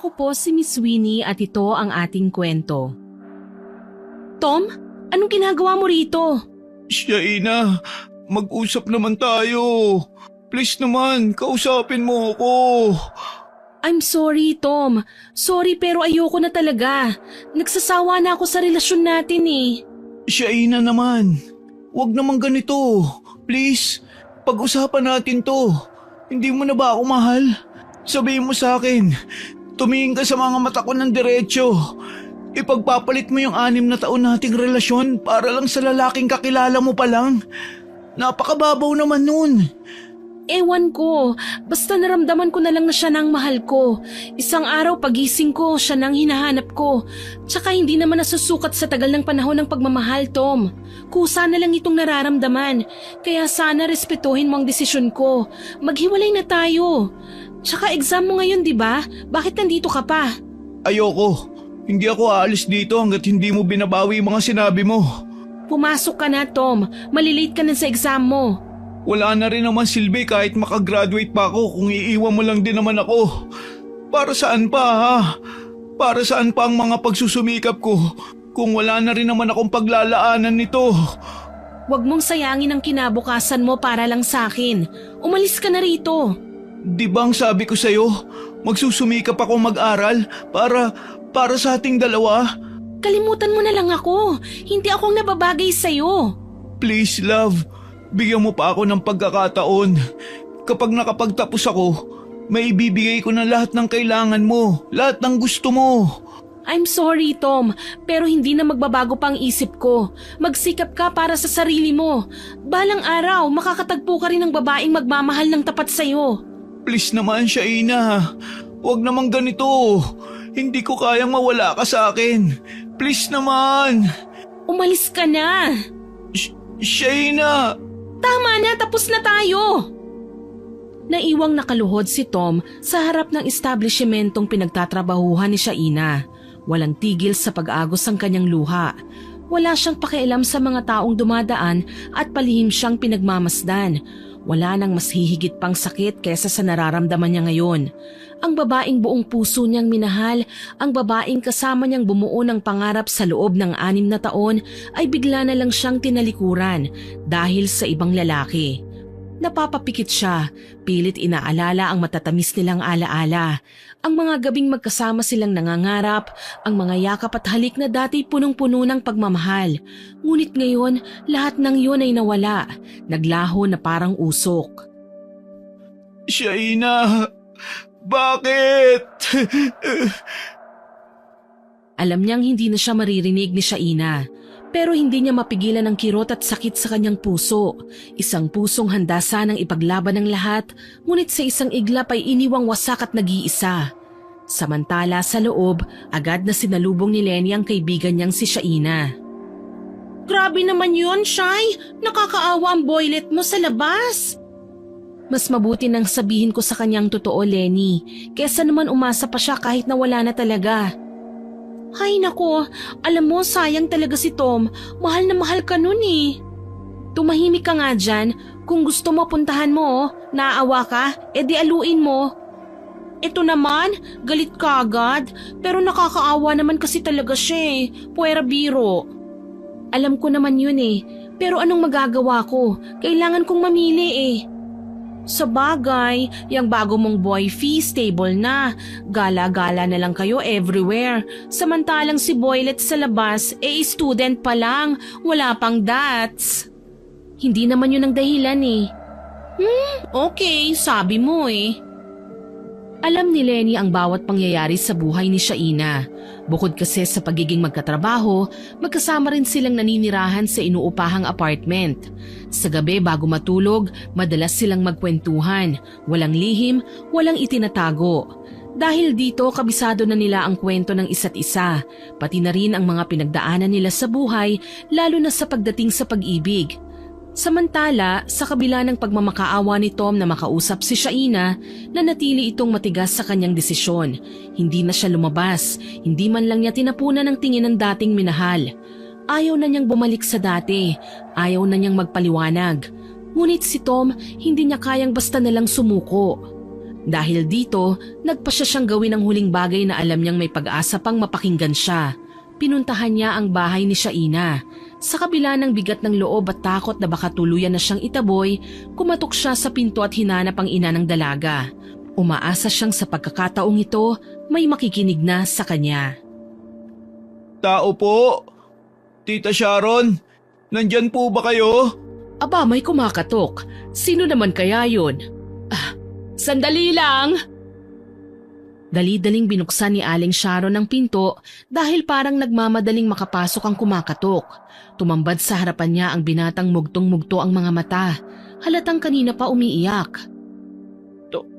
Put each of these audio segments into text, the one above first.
Ako po si Miss Winnie at ito ang ating kwento. Tom, anong ginagawa mo rito? Shaina, mag-usap naman tayo. Please naman, kausapin mo ako. I'm sorry, Tom. Sorry pero ayoko na talaga. Nagsasawa na ako sa relasyon natin eh. Shaina naman, wag naman ganito. Please, pag-usapan natin to. Hindi mo na ba ako mahal? Sabihin mo sa akin, tumingin ka sa mga mata ko ng diretsyo. Ipagpapalit mo yung 6 na taon nating relasyon para lang sa lalaking kakilala mo pa lang. Napakababaw naman nun. Ewan ko, basta naramdaman ko na lang na siya nang mahal ko. Isang araw pagising ko, siya nang hinahanap ko. Tsaka hindi naman nasusukat sa tagal ng panahon ng pagmamahal, Tom. Kusa na lang itong nararamdaman. Kaya sana respetuhin mo ang desisyon ko. Maghiwalay na tayo. Tsaka exam mo ngayon, di ba? Bakit nandito ka pa? Ayoko. Hindi ako aalis dito hanggat hindi mo binabawi yung mga sinabi mo. Pumasok ka na, Tom. Malilate ka na sa exam mo. Wala na rin naman silbi kahit makagraduate pa ako kung iiwan mo lang din naman ako. Para saan pa ha? Para saan pa ang mga pagsusumikap ko kung wala na rin naman akong paglalaanan nito? Huwag mong sayangin ang kinabukasan mo para lang sa akin. Umalis ka na rito. Di ba ang sabi ko sa'yo, magsusumikap ako mag-aral para sa ating dalawa? Kalimutan mo na lang ako. Hindi ako ang nababagay sa'yo. Please love, bigyan mo pa ako ng pagkakataon. Kapag nakapagtapos ako, may ibibigay ko na lahat ng kailangan mo, lahat ng gusto mo. I'm sorry, Tom, pero hindi na magbabago pa ang isip ko. Magsikap ka para sa sarili mo. Balang araw, makakatagpo ka rin ng babaeng magmamahal ng tapat sa'yo. Please naman, Shaina. Huwag namang ganito. Hindi ko kayang mawala ka sa akin. Please naman. Umalis ka na. Shaina. Tama na, tapos na tayo. Naiwang nakaluhod si Tom sa harap ng establishmentong pinagtatrabahuhan ni Shaina. Walang tigil sa pag-agos ang kanyang luha. Wala siyang pakialam sa mga taong dumadaan at palihim siyang pinagmamasdan. Wala nang mas hihigit pang sakit kaysa sa nararamdaman niya ngayon. Ang babaeng buong puso niyang minahal, ang babaeng kasama niyang bumuo ng pangarap sa loob ng 6 na taon ay bigla na lang siyang tinalikuran dahil sa ibang lalaki. Napapapikit siya, pilit inaalala ang matatamis nilang alaala. Ang mga gabing magkasama silang nangangarap, ang mga yakap at halik na dati punong-puno ng pagmamahal. Ngunit ngayon, lahat ng yun ay nawala, naglaho na parang usok. Shaina, bakit? Alam niyang hindi na siya maririnig ni Shaina. Pero hindi niya mapigilan ang kirot at sakit sa kanyang puso. Isang pusong handa sanang ipaglaban ng lahat, ngunit sa isang iglap ay iniwang wasak at nag-iisa. Samantala sa loob, agad na sinalubong ni Lenny ang kaibigan niyang si Shaina. Grabe naman yun, Shay! Nakakaawa ang boylet mo sa labas! Mas mabuti nang sabihin ko sa kanyang totoo, Lenny, kesa naman umasa pa siya kahit na wala na talaga. Hay nako, alam mo sayang talaga si Tom, mahal na mahal ka nun eh. Tumahimik ka nga dyan, kung gusto mo puntahan mo, naaawa ka, edi aluin mo. Ito naman, galit ka agad, pero nakakaawa naman kasi talaga siya eh, puwera biro. Alam ko naman yun eh, pero anong magagawa ko, kailangan kong mamili eh. Sa bagay, yung bago mong boyfie stable na. Gala-gala na lang kayo everywhere. Samantalang si Boylet sa labas, student pa lang. Wala pang dats. Hindi naman yun ang dahilan eh. Okay, sabi mo eh. Alam ni Lenny ang bawat pangyayari sa buhay ni Shaina. Bukod kasi sa pagiging magkatrabaho, magkasama rin silang naninirahan sa inuupahang apartment. Sa gabi bago matulog, madalas silang magkwentuhan. Walang lihim, walang itinatago. Dahil dito, kabisado na nila ang kwento ng isa't isa, pati na rin ang mga pinagdaanan nila sa buhay, lalo na sa pagdating sa pag-ibig. Samantala, sa kabila ng pagmamakaawa ni Tom na makausap si Shaina, nanatili itong matigas sa kanyang desisyon. Hindi na siya lumabas, hindi man lang niya tinapunan ang tingin ng dating minahal. Ayaw na niyang bumalik sa dati, ayaw na niyang magpaliwanag. Ngunit si Tom, hindi niya kayang basta nalang sumuko. Dahil dito, nagpasya siyang gawin ang huling bagay na alam niyang may pag-asa pang mapakinggan siya. Pinuntahan niya ang bahay ni Shaina. Sa kabila ng bigat ng loob at takot na baka tuluyan na siyang itaboy, kumatok siya sa pinto at hinanap ang ina ng dalaga. Umaasa siyang sa pagkakataong ito, may makikinig na sa kanya. Tao po! Tita Sharon, nandyan po ba kayo? Aba, may kumakatok. Sino naman kaya yun? Sandali lang! Dali-daling binuksan ni Aling Sharon ang pinto dahil parang nagmamadaling makapasok ang kumakatok. Tumambad sa harapan niya ang binatang mugtong-mugto ang mga mata. Halatang kanina pa umiiyak.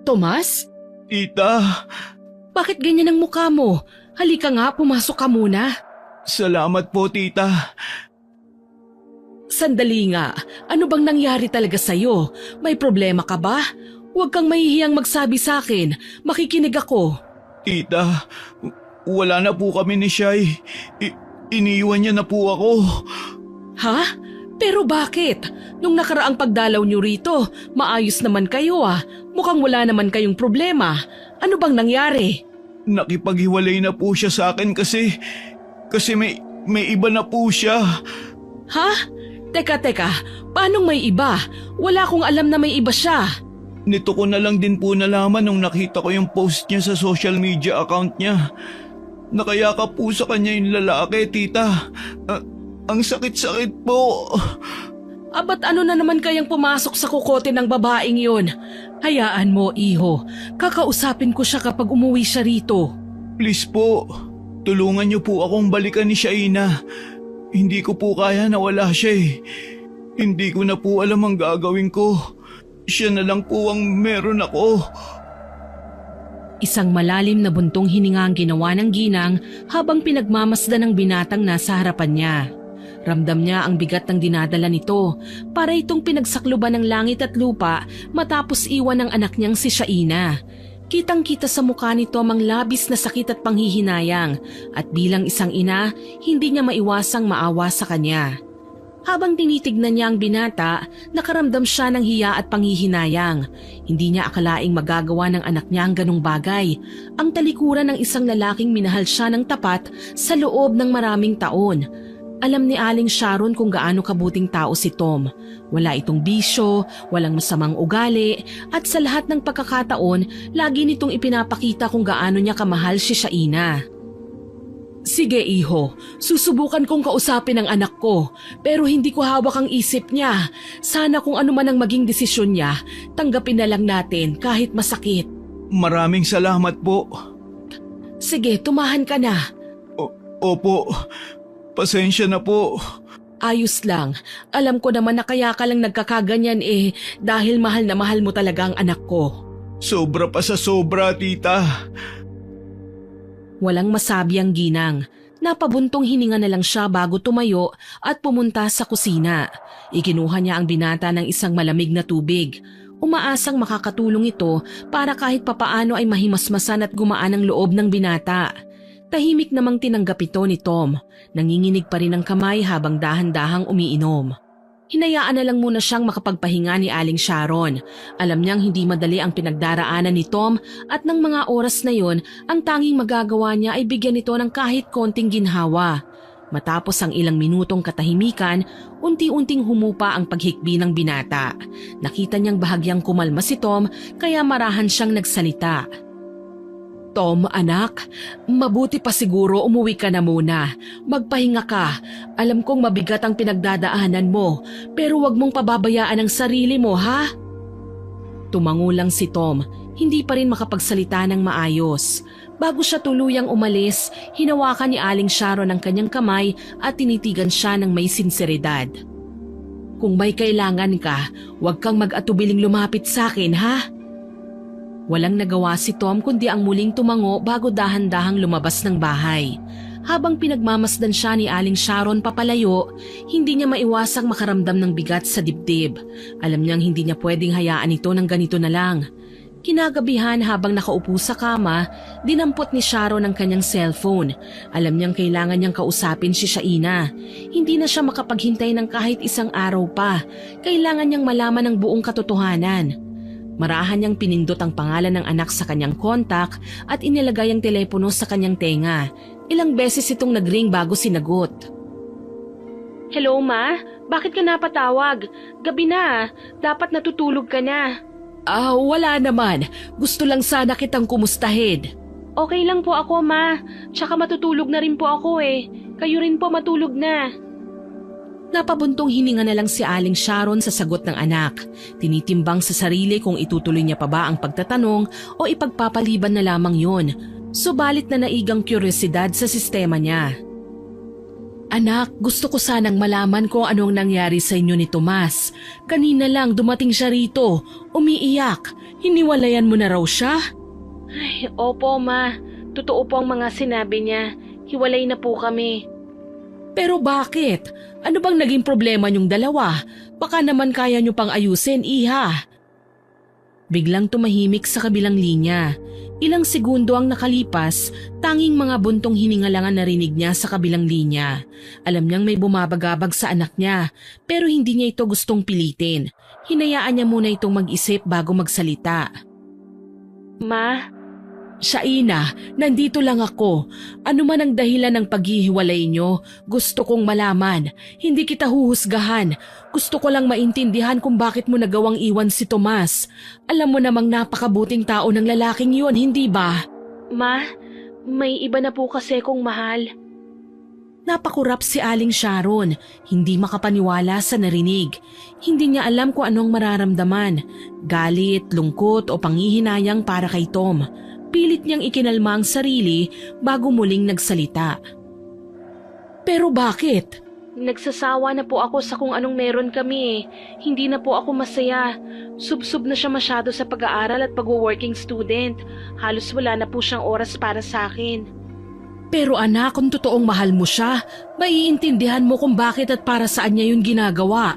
Tomas? Tita, Bakit ganyan ang mukha mo? Halika nga, pumasok ka muna. salamat po tita. Sandali nga, ano bang nangyari talaga sa'yo? May problema ka ba? Huwag kang mahihiyang magsabi sa akin. Makikinig ako. Tita, wala na po kami ni Shai. Iniwan niya na po ako. Ha? Pero bakit? Nung nakaraang pagdalaw niyo rito, maayos naman kayo ah. Mukhang wala naman kayong problema. Ano bang nangyari? Nakipaghiwalay na po siya sa akin kasi may iba na po siya. Ha? Teka, paanong may iba? Wala akong alam na may iba siya. Nito ko na lang din po nalaman nung nakita ko yung post niya sa social media account niya. Nakayakap po sa kanya yung lalaki, tita. Ang sakit-sakit po. Abat ano na naman kayang pumasok sa kukote ng babaeng yun? Hayaan mo, iho. Kakausapin ko siya kapag umuwi siya rito. Please po, tulungan niyo po akong balikan ni Shaina. Hindi ko po kaya na wala siya eh. Hindi ko na po alam ang gagawin ko. Siya na lang po ang meron ako. Isang malalim na buntong hininga ang ginawa ng ginang habang pinagmamasdan ng binatang nasa harapan niya. Ramdam niya ang bigat ng dinadala nito para itong pinagsakluban ng langit at lupa matapos iwan ng anak niyang si Shaina. Kitang-kita sa mukha nito ang labis na sakit at panghihinayang at bilang isang ina, hindi niya maiwasang maawa sa kanya. Habang tinitignan niya ang binata, nakaramdam siya ng hiya at panghihinayang. Hindi niya akalaing magagawa ng anak niya ang ganong bagay. Ang talikuran ng isang lalaking minahal siya ng tapat sa loob ng maraming taon. Alam ni Aling Sharon kung gaano kabuting tao si Tom. Wala itong bisyo, walang masamang ugali, at sa lahat ng pagkakataon, lagi nitong ipinapakita kung gaano niya kamahal si Shaina. Sige iho, susubukan kong kausapin ang anak ko, pero hindi ko hawak ang isip niya. Sana kung ano man ang maging desisyon niya, tanggapin na lang natin kahit masakit. Maraming salamat po. Sige, tumahan ka na. Opo, pasensya na po. Ayos lang, alam ko naman na kaya ka lang nagkakaganyan dahil mahal na mahal mo talaga ang anak ko. Sobra pa sa sobra, tita. Walang masabi ang ginang. Napabuntong hininga na lang siya bago tumayo at pumunta sa kusina. Ikinuha niya ang binata ng isang malamig na tubig. Umaasang makakatulong ito para kahit papaano ay mahimasmasan at gumaan ang loob ng binata. Tahimik namang tinanggap ito ni Tom. Nanginginig pa rin ang kamay habang dahan-dahang umiinom. Hinayaan na lang muna siyang makapagpahinga ni Aling Sharon. Alam niyang hindi madali ang pinagdaraanan ni Tom at ng mga oras na yon, ang tanging magagawa niya ay bigyan ito ng kahit konting ginhawa. Matapos ang ilang minutong katahimikan, unti-unting humupa ang paghikbi ng binata. Nakita niyang bahagyang kumalma si Tom kaya marahan siyang nagsalita. Tom, anak, mabuti pa siguro umuwi ka na muna. Magpahinga ka. Alam kong mabigat ang pinagdadaanan mo, pero wag mong pababayaan ang sarili mo, ha? Tumango lang si Tom, hindi pa rin makapagsalita ng maayos. Bago siya tuluyang umalis, hinawakan ni Aling Sharon ang kanyang kamay at tinitigan siya ng may sinseridad. Kung may kailangan ka, wag kang mag-atubiling lumapit sa akin, ha? Walang nagawa si Tom kundi ang muling tumango bago dahan-dahang lumabas ng bahay. Habang pinagmamasdan siya ni Aling Sharon papalayo, hindi niya maiwasang makaramdam ng bigat sa dibdib. Alam niyang hindi niya pwedeng hayaan ito ng ganito na lang. Kinagabihan habang nakaupo sa kama, dinampot ni Sharon ang kanyang cellphone. Alam niyang kailangan niyang kausapin si Shaina. Hindi na siya makapaghintay ng kahit isang araw pa. Kailangan niyang malaman ang buong katotohanan. Marahan niyang pinindot ang pangalan ng anak sa kanyang kontak at inilagay ang telepono sa kanyang tenga. Ilang beses itong nagring bago sinagot. Hello, Ma? Bakit ka napatawag? Gabi na. Dapat natutulog ka na. Wala naman. Gusto lang sana kitang kumustahin. Okay lang po ako, Ma. Tsaka matutulog na rin po ako eh. Kayo rin po matulog na. Napabuntong hininga na lang si Aling Sharon sa sagot ng anak. Tinitimbang sa sarili kung itutuloy niya pa ba ang pagtatanong o ipagpapaliban na lamang yon. Subalit na naigang kuryosidad sa sistema niya. Anak, gusto ko sanang malaman kung anong nangyari sa inyo ni Tomas. Kanina lang dumating siya rito, umiiyak. Hiniwalayan mo na raw siya? Ay, opo, Ma. Totoo po ang mga sinabi niya. Hiwalay na po kami. Pero bakit? Ano bang naging problema niyong dalawa? Baka naman kaya niyo pang ayusin, iha. Biglang tumahimik sa kabilang linya. Ilang segundo ang nakalipas, tanging mga buntong hininga lang ang narinig niya sa kabilang linya. Alam niyang may bumabagabag sa anak niya, pero hindi niya ito gustong pilitin. Hinayaan niya muna itong mag-isip bago magsalita. Ma? Shaina, nandito lang ako. Ano man ang dahilan ng paghihiwalay nyo, gusto kong malaman. Hindi kita huhusgahan. Gusto ko lang maintindihan kung bakit mo nagawang iwan si Tomas. Alam mo namang napakabuting tao ng lalaking yun, hindi ba? Ma, may iba na po kasi kong mahal. Napakurap si Aling Sharon, hindi makapaniwala sa narinig. Hindi niya alam kung anong mararamdaman, galit, lungkot o panghihinayang para kay Tom. Pilit niyang ikinalma ang sarili bago muling nagsalita. Pero bakit? Nagsasawa na po ako sa kung anong meron kami eh. Hindi na po ako masaya. Subsob na siya masyado sa pag-aaral at pag-working student. Halos wala na po siyang oras para sa akin. Pero anak, kung totoong mahal mo siya, maiintindihan mo kung bakit at para saan niya yun ginagawa.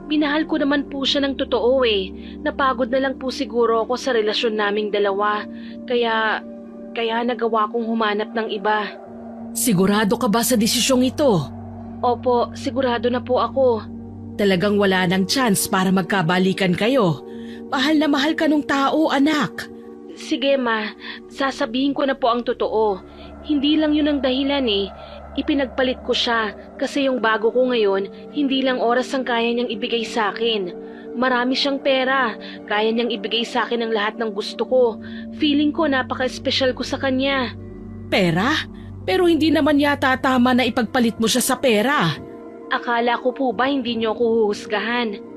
Minahal ko naman po siya ng totoo eh. Napagod na lang po siguro ako sa relasyon naming dalawa. Kaya nagawa kong humanap ng iba. Sigurado ka ba sa desisyong ito? Opo, sigurado na po ako. Talagang wala nang chance para magkabalikan kayo. Mahal na mahal ka nung tao, anak. Sige ma, sasabihin ko na po ang totoo. Hindi lang yun ang dahilan eh. Ipinagpalit ko siya kasi yung bago ko ngayon, hindi lang oras ang kaya niyang ibigay sa akin. Marami siyang pera, kaya niyang ibigay sa akin ang lahat ng gusto ko. Feeling ko napaka-espesyal ko sa kanya. Pera? Pero hindi naman yata tama na ipagpalit mo siya sa pera. Akala ko po ba hindi niyo ako huhusgahan?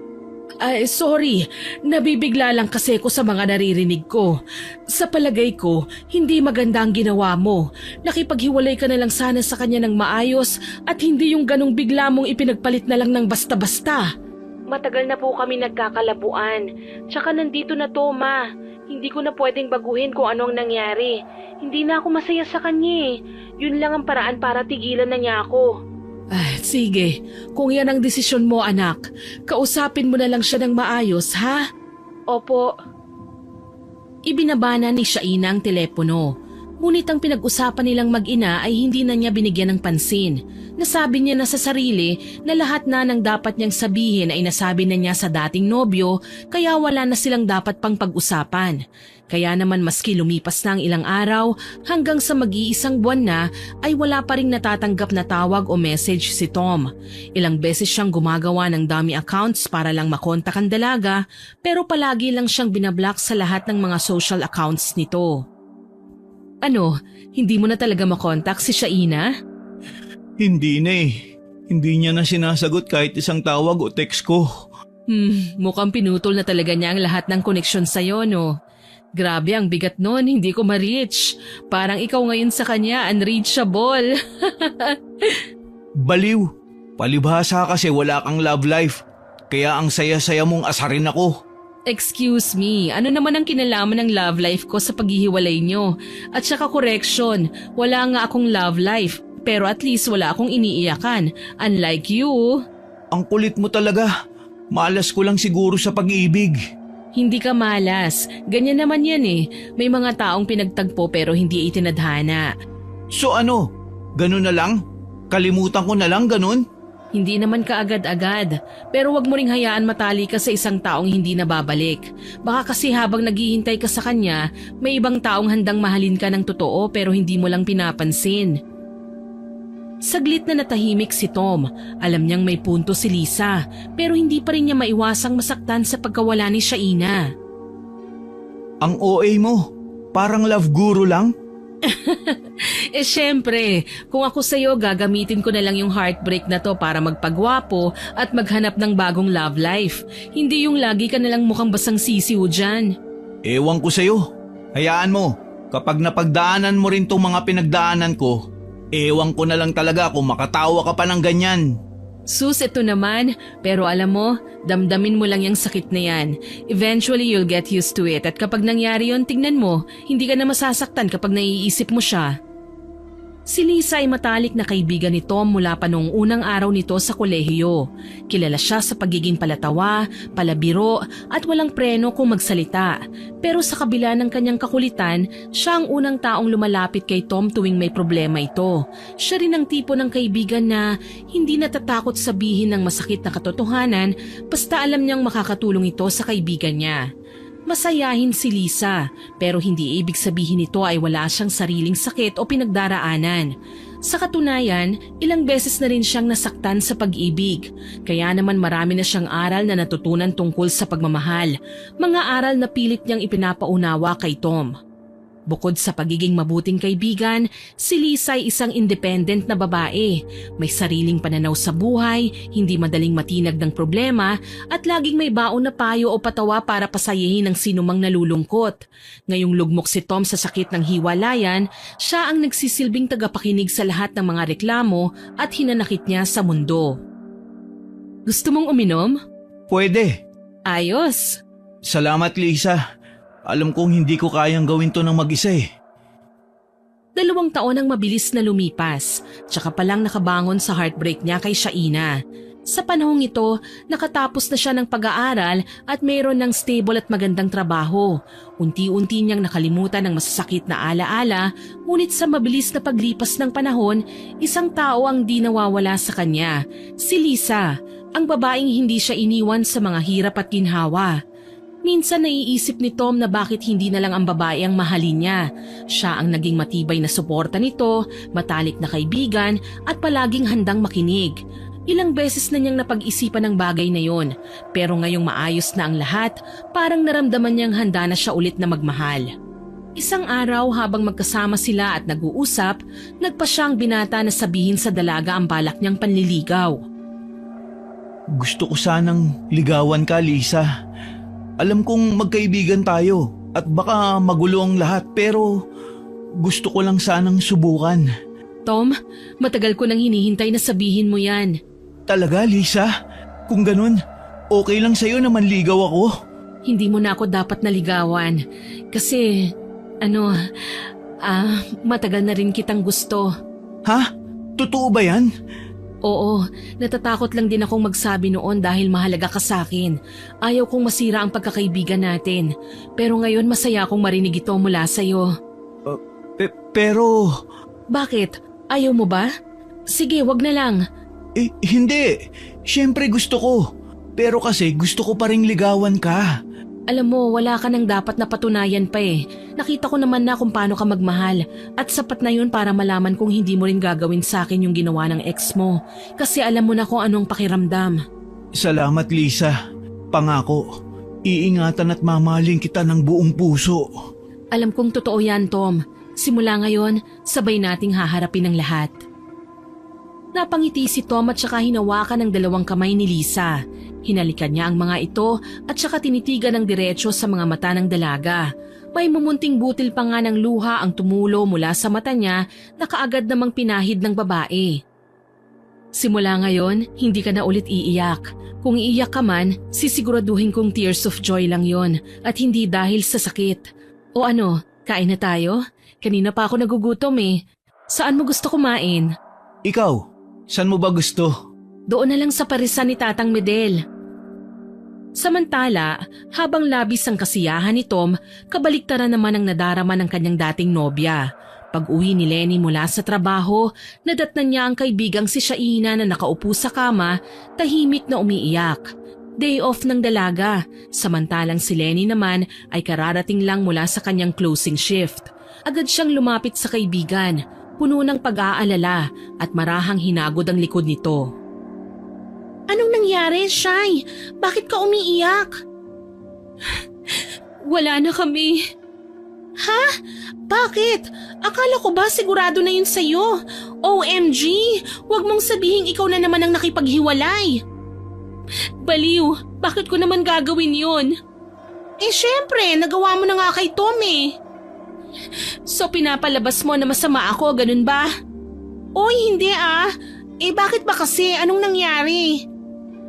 Ay, sorry. Nabibigla lang kasi ko sa mga naririnig ko. Sa palagay ko, hindi maganda ang ginawa mo. Nakipaghiwalay ka na lang sana sa kanya ng maayos at hindi yung ganong bigla mong ipinagpalit na lang ng basta-basta. Matagal na po kami nagkakalabuan. Tsaka nandito na to, ma. Hindi ko na pwedeng baguhin kung ano ang nangyari. Hindi na ako masaya sa kanya eh. Yun lang ang paraan para tigilan na niya ako. Sige, kung yan ang desisyon mo anak, kausapin mo na lang siya ng maayos, ha? Opo. Ibinabana ni Shaina ang telepono, ngunit ang pinag-usapan nilang mag-ina ay hindi na niya binigyan ng pansin. Nasabi niya na sa sarili na lahat na ng dapat niyang sabihin ay nasabi na niya sa dating nobyo kaya wala na silang dapat pang pag-usapan. Kaya naman maski lumipas na ang ilang araw hanggang sa mag-iisang buwan na ay wala pa ring natatanggap na tawag o message si Tom. Ilang beses siyang gumagawa ng dummy accounts para lang makontak ang dalaga pero palagi lang siyang binablock sa lahat ng mga social accounts nito. Ano, hindi mo na talaga makontak si Shaina? Hindi na eh. Hindi niya na sinasagot kahit isang tawag o text ko. Mukhang pinutol na talaga niya ang lahat ng koneksyon sa'yo, no? Grabe ang bigat nun, hindi ko ma-reach. Parang ikaw ngayon sa kanya, unreachable. Baliw. Palibhasa kasi wala kang love life. Kaya ang saya-saya mong asarin ako. Excuse me, ano naman ang kinalaman ng love life ko sa paghihiwalay nyo? At saka correction, wala nga akong love life. Pero at least wala akong iniiyakan. Unlike you. Ang kulit mo talaga. Malas ko lang siguro sa pag-ibig. Hindi ka malas. Ganyan naman yan eh. May mga taong pinagtagpo pero hindi itinadhana. So ano? Ganun na lang? Kalimutan ko na lang ganun? Hindi naman kaagad-agad, pero wag mo ring hayaan matali ka sa isang taong hindi na babalik. Baka kasi habang naghihintay ka sa kanya, may ibang taong handang mahalin ka ng totoo pero hindi mo lang pinapansin. Saglit na natahimik si Tom. Alam niyang may punto si Lisa, pero hindi pa rin niya maiwasang masaktan sa pagkawala ni Shaina. Ang OA mo, parang love guru lang. Syempre, kung ako sa'yo gagamitin ko na lang yung heartbreak na to para magpagwapo at maghanap ng bagong love life. Hindi yung lagi ka nalang mukhang basang sisiw dyan. Ewan ko sa'yo. Hayaan mo, kapag napagdaanan mo rin tong mga pinagdaanan ko, ewan ko na lang talaga kung makatawa ka pa ng ganyan. Sus, ito naman. Pero alam mo, damdamin mo lang yung sakit na yan. Eventually, you'll get used to it. At kapag nangyari yun, tingnan mo, hindi ka na masasaktan kapag naiisip mo siya. Si Lisa ay matalik na kaibigan ni Tom mula pa noong unang araw nito sa kolehiyo. Kilala siya sa pagiging palatawa, palabiro at walang preno kung magsalita. Pero sa kabila ng kanyang kakulitan, siya ang unang taong lumalapit kay Tom tuwing may problema ito. Siya rin ang tipo ng kaibigan na hindi natatakot sabihin ng masakit na katotohanan basta alam niyang makakatulong ito sa kaibigan niya. Masayahin si Lisa, pero hindi ibig sabihin nito ay wala siyang sariling sakit o pinagdaraanan. Sa katunayan, ilang beses na rin siyang nasaktan sa pag-ibig. Kaya naman marami na siyang aral na natutunan tungkol sa pagmamahal. Mga aral na pilit niyang ipinapaunawa kay Tom. Bukod sa pagiging mabuting kaibigan, si Lisa ay isang independent na babae. May sariling pananaw sa buhay, hindi madaling matinag ng problema, at laging may baon na payo o patawa para pasayahin ang sinumang nalulungkot. Ngayong lugmok si Tom sa sakit ng hiwalayan, siya ang nagsisilbing tagapakinig sa lahat ng mga reklamo at hinanakit niya sa mundo. Gusto mong uminom? Pwede. Ayos! Salamat, Lisa. Alam kong hindi ko kayang gawin to ng mag-isa eh. 2 taon ang mabilis na lumipas, tsaka palang nakabangon sa heartbreak niya kay Shaina. Sa panahong ito, nakatapos na siya ng pag-aaral at mayroon ng stable at magandang trabaho. Unti-unti niyang nakalimutan ang masasakit na alaala, ngunit sa mabilis na paglipas ng panahon, isang tao ang di nawawala sa kanya. Si Lisa, ang babaeng hindi siya iniwan sa mga hirap at ginhawa. Minsan naiisip ni Tom na bakit hindi na lang ang babae ang mahalin niya. Siya ang naging matibay na suporta nito, matalik na kaibigan at palaging handang makinig. Ilang beses na niyang napag-isipan ang bagay na yon, pero ngayong maayos na ang lahat, parang naramdaman niyang handa na siya ulit na magmahal. Isang araw habang magkasama sila at nag-uusap, nagpa siyang binata na sabihin sa dalaga ang balak niyang panliligaw. Gusto ko sanang ligawan ka, Lisa. Alam kong magkaibigan tayo at baka magulo ang lahat pero gusto ko lang sanang subukan. Tom, matagal ko nang hinihintay na sabihin mo yan. Talaga, Lisa? Kung ganun, okay lang sa'yo na manligaw ako? Hindi mo na ako dapat naligawan. Kasi, matagal na rin kitang gusto. Ha? Totoo ba yan? Oo, natatakot lang din akong magsabi noon dahil mahalaga ka sa akin. Ayaw kong masira ang pagkakaibigan natin. Pero ngayon masaya akong marinig ito mula sa'yo. Pero... Bakit? Ayaw mo ba? Sige, wag na lang. Hindi. Siyempre gusto ko. Pero kasi gusto ko pa ring ligawan ka. Alam mo, wala ka nang dapat na patunayan pa eh. Nakita ko naman na kung paano ka magmahal. At sapat na yun para malaman kung hindi mo rin gagawin sa akin yung ginawa ng ex mo. Kasi alam mo na kung anong pakiramdam. Salamat, Lisa. Pangako, iingatan at mamahalin kita ng buong puso. Alam kong totoo yan, Tom. Simula ngayon, sabay nating haharapin ang lahat. Napangiti si Tom at saka hinawakan ng 2 kamay ni Lisa. Hinalikan niya ang mga ito at saka tinitigan ng diretso sa mga mata ng dalaga. May mumunting butil pa nga ng luha ang tumulo mula sa mata niya na kaagad namang pinahid ng babae. Simula ngayon, hindi ka na ulit iiyak. Kung iiyak ka man, sisiguraduhin kong tears of joy lang yon at hindi dahil sa sakit. O ano, kain na tayo? Kanina pa ako nagugutom eh. Saan mo gusto kumain? Ikaw, saan mo ba gusto? Doon na lang sa parisan ni Tatang Medel. Samantala, habang labis ang kasiyahan ni Tom, kabaliktaran naman ang nadarama ng kanyang dating nobya. Pag-uwi ni Lenny mula sa trabaho, nadatnan niya ang kaibigang si Shaina na nakaupo sa kama, tahimik na umiiyak. Day off ng dalaga, samantalang si Lenny naman ay kararating lang mula sa kanyang closing shift. Agad siyang lumapit sa kaibigan, puno ng pag-aalala at marahang hinagod ang likod nito. Anong nangyari, Shai? Bakit ka umiiyak? Wala na kami. Ha? Bakit? Akala ko ba sigurado na yun sa'yo? OMG! Huwag mong sabihing ikaw na naman ang nakipaghiwalay. Baliw, bakit ko naman gagawin yun? Syempre, nagawa mo na nga kay Tom eh. So pinapalabas mo na masama ako, ganun ba? Oy, hindi ah. Bakit ba kasi? Anong nangyari?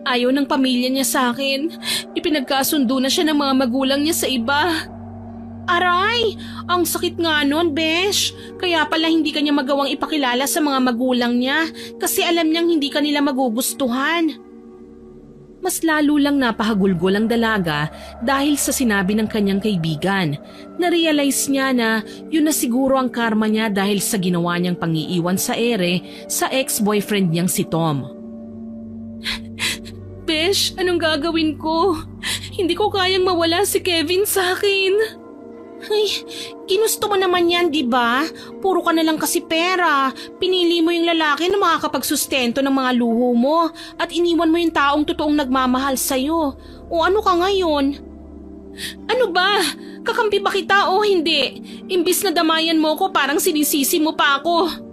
Ayaw ng pamilya niya sa akin. Ipinagkasundo na siya ng mga magulang niya sa iba. Aray, ang sakit nga nun, besh. Kaya pala hindi kanya magawang ipakilala sa mga magulang niya kasi alam niyang hindi kanila magugustuhan. Mas lalo lang napahagulgol ang dalaga dahil sa sinabi ng kanyang kaibigan. Na-realize niya na yun na siguro ang karma niya dahil sa ginawa niyang pangiiwan sa ere sa ex-boyfriend niyang si Tom. Besh, anong gagawin ko? Hindi ko kayang mawala si Kevin sa akin. Ay, ginusto mo naman yan, di ba? Puro ka na lang kasi pera. Pinili mo yung lalaki na makakapagsustento ng mga luho mo at iniwan mo yung taong totoong nagmamahal sa'yo. O ano ka ngayon? Ano ba? Kakampi ba kita o hindi? Imbis na damayan mo ko, parang sinisisi mo pa ako.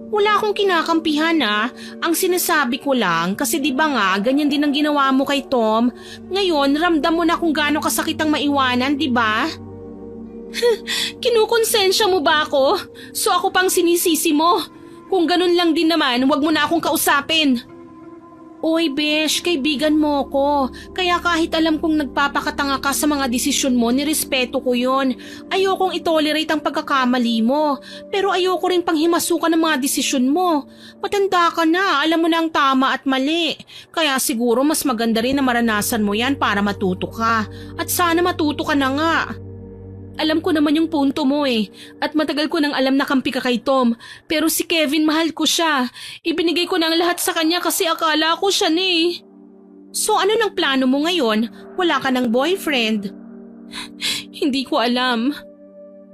Wala akong kinakampihan ah. Ang sinasabi ko lang kasi di ba nga ganyan din ang ginawa mo kay Tom. Ngayon ramdam mo na kung gaano kasakit ang maiwanan, di ba? Kinukonsensya mo ba ako? So ako pang sinisisi mo? Kung ganun lang din naman, wag mo na akong kausapin. Oy besh, kaibigan mo ko. Kaya kahit alam kong nagpapakatanga ka sa mga desisyon mo, nirespeto ko yon. Ayokong itolerate ang pagkakamali mo. Pero ayoko rin panghimasukan ng mga desisyon mo. Matanda ka na, alam mo na ang tama at mali. Kaya siguro mas maganda rin na maranasan mo yan para matuto ka. At sana matuto ka na nga. Alam ko naman yung punto mo eh. At matagal ko nang alam na kampi ka kay Tom. Pero si Kevin, mahal ko siya. Ibinigay ko na ang lahat sa kanya kasi akala ko siya eh. So ano nang plano mo ngayon? Wala ka ng boyfriend? Hindi ko alam.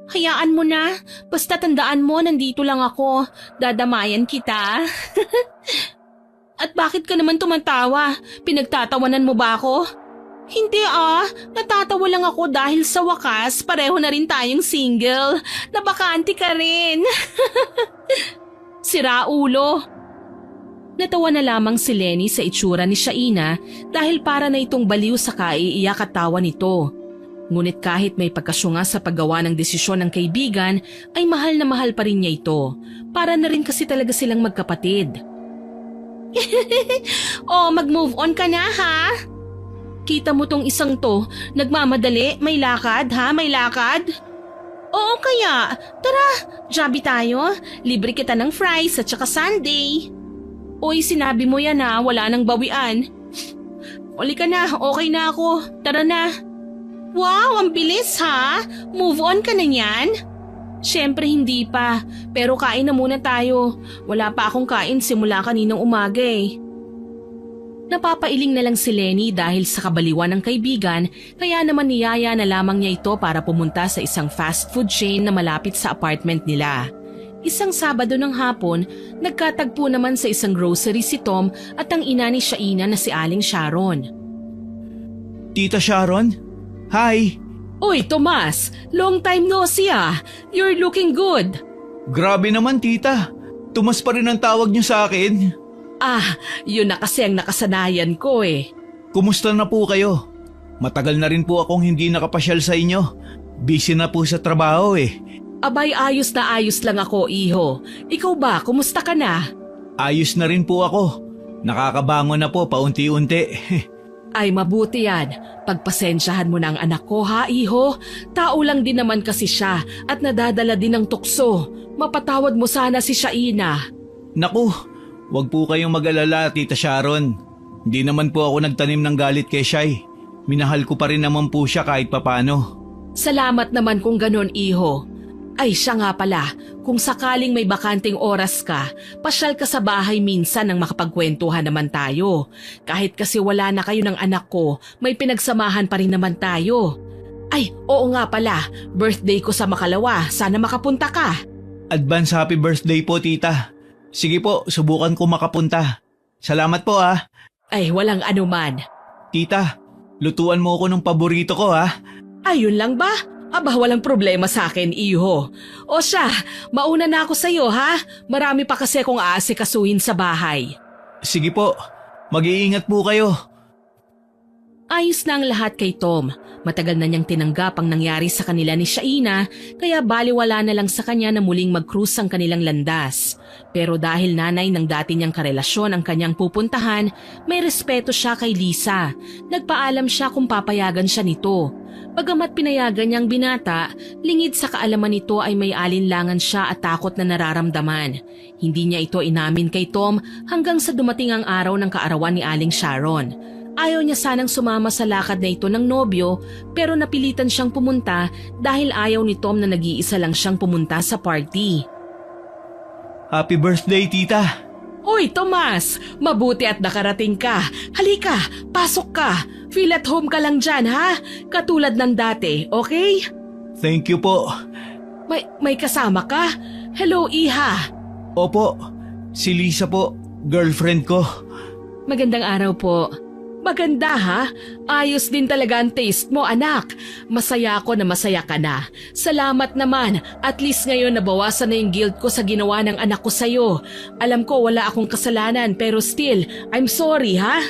Hayaan mo na. Basta tandaan mo, nandito lang ako. Dadamayan kita. At bakit ka naman tumatawa? Pinagtatawanan mo ba ako? Hindi ah, natatawa lang ako dahil sa wakas pareho na rin tayong single. Nabakante ka rin. Sira ulo. Natawa na lamang si Lenny sa itsura ni Shaina dahil para na itong baliw sa kaiiyak at tawa nito. Ngunit kahit may pagkasyunga sa paggawa ng desisyon ng kaibigan ay mahal na mahal pa rin niya ito. Para na rin kasi talaga silang magkapatid. Oh, mag-move on ka na ha? Kita mo tong isang to, nagmamadali, may lakad ha, may lakad? Oo kaya, tara, jabi tayo, libre kita ng fries at saka sundae. Uy, sinabi mo yan ha, wala nang bawian. Uli ka na, okay na ako, tara na. Wow, ang bilis ha, move on ka na yan? Siyempre hindi pa, pero kain na muna tayo, wala pa akong kain simula kaninang umaga eh. Napapailing na lang si Lenny dahil sa kabaliwan ng kaibigan kaya naman niyaya na lamang niya ito para pumunta sa isang fast food chain na malapit sa apartment nila. Isang Sabado ng hapon, nagkatagpo naman sa isang grocery si Tom at ang ina ni Shaina na si Aling Sharon. Tita Sharon? Hi! Uy Tomas, long time no see ah. You're looking good. Grabe naman tita. Tumas pa rin ang tawag niyo sa akin. Ah, yun na kasi ang nakasanayan ko eh. Kumusta na po kayo? Matagal na rin po akong hindi nakapasyal sa inyo. Busy na po sa trabaho eh. Abay ayos na ayos lang ako, iho. Ikaw ba, kumusta ka na? Ayos na rin po ako. Nakakabangon na po paunti-unti. Ay mabuti yan. Pagpasensyahan mo na ang anak ko ha, iho. Tao lang din naman kasi siya at nadadala din ng tukso. Mapatawad mo sana si Shaina. Naku! Huwag po kayong mag-alala, Tita Sharon. Hindi naman po ako nagtanim ng galit kay Shai. Minahal ko pa rin naman po siya kahit papano. Salamat naman kung ganon, iho. Ay siya nga pala, kung sakaling may bakanting oras ka, pasyal ka sa bahay minsan nang makapagkwentuhan naman tayo. Kahit kasi wala na kayo ng anak ko, may pinagsamahan pa rin naman tayo. Ay, oo nga pala, birthday ko sa Makalawa, sana makapunta ka. Advance happy birthday po, tita. Sige po, subukan ko makapunta. Salamat po ah. Ay, walang anuman. Tita, lutuan mo ako ng paborito ko ah. Ayun lang ba? Aba, walang problema sa akin, iho. O siya, mauna na ako sa'yo ha? Marami pa kasi akong aasikasuhin sa bahay. Sige po, mag-iingat po kayo. Ayos na ang lahat kay Tom. Matagal na niyang tinanggap ang nangyari sa kanila ni Shaina, kaya baliwala na lang sa kanya na muling mag-cruise ang kanilang landas. Pero dahil nanay ng dati niyang karelasyon ang kanyang pupuntahan, may respeto siya kay Lisa. Nagpaalam siya kung papayagan siya nito. Bagamat pinayagan niyang binata, lingid sa kaalaman nito ay may alinlangan siya at takot na nararamdaman. Hindi niya ito inamin kay Tom hanggang sa dumating ang araw ng kaarawan ni Aling Sharon. Ayaw niya sanang sumama sa lakad na ito ng nobyo pero napilitan siyang pumunta dahil ayaw ni Tom na nag-iisa lang siyang pumunta sa party. Happy birthday, tita. Uy, Tomas! Mabuti at nakarating ka. Halika, pasok ka. Feel at home ka lang dyan, ha? Katulad ng dati, okay? Thank you po. May kasama ka? Hello, Iha. Opo, si Lisa po, girlfriend ko. Magandang araw po. Maganda ha? Ayos din talaga ang taste mo, anak. Masaya ako na masaya ka na. Salamat naman. At least ngayon nabawasan na yung guilt ko sa ginawa ng anak ko sa'yo. Alam ko wala akong kasalanan pero still, I'm sorry ha?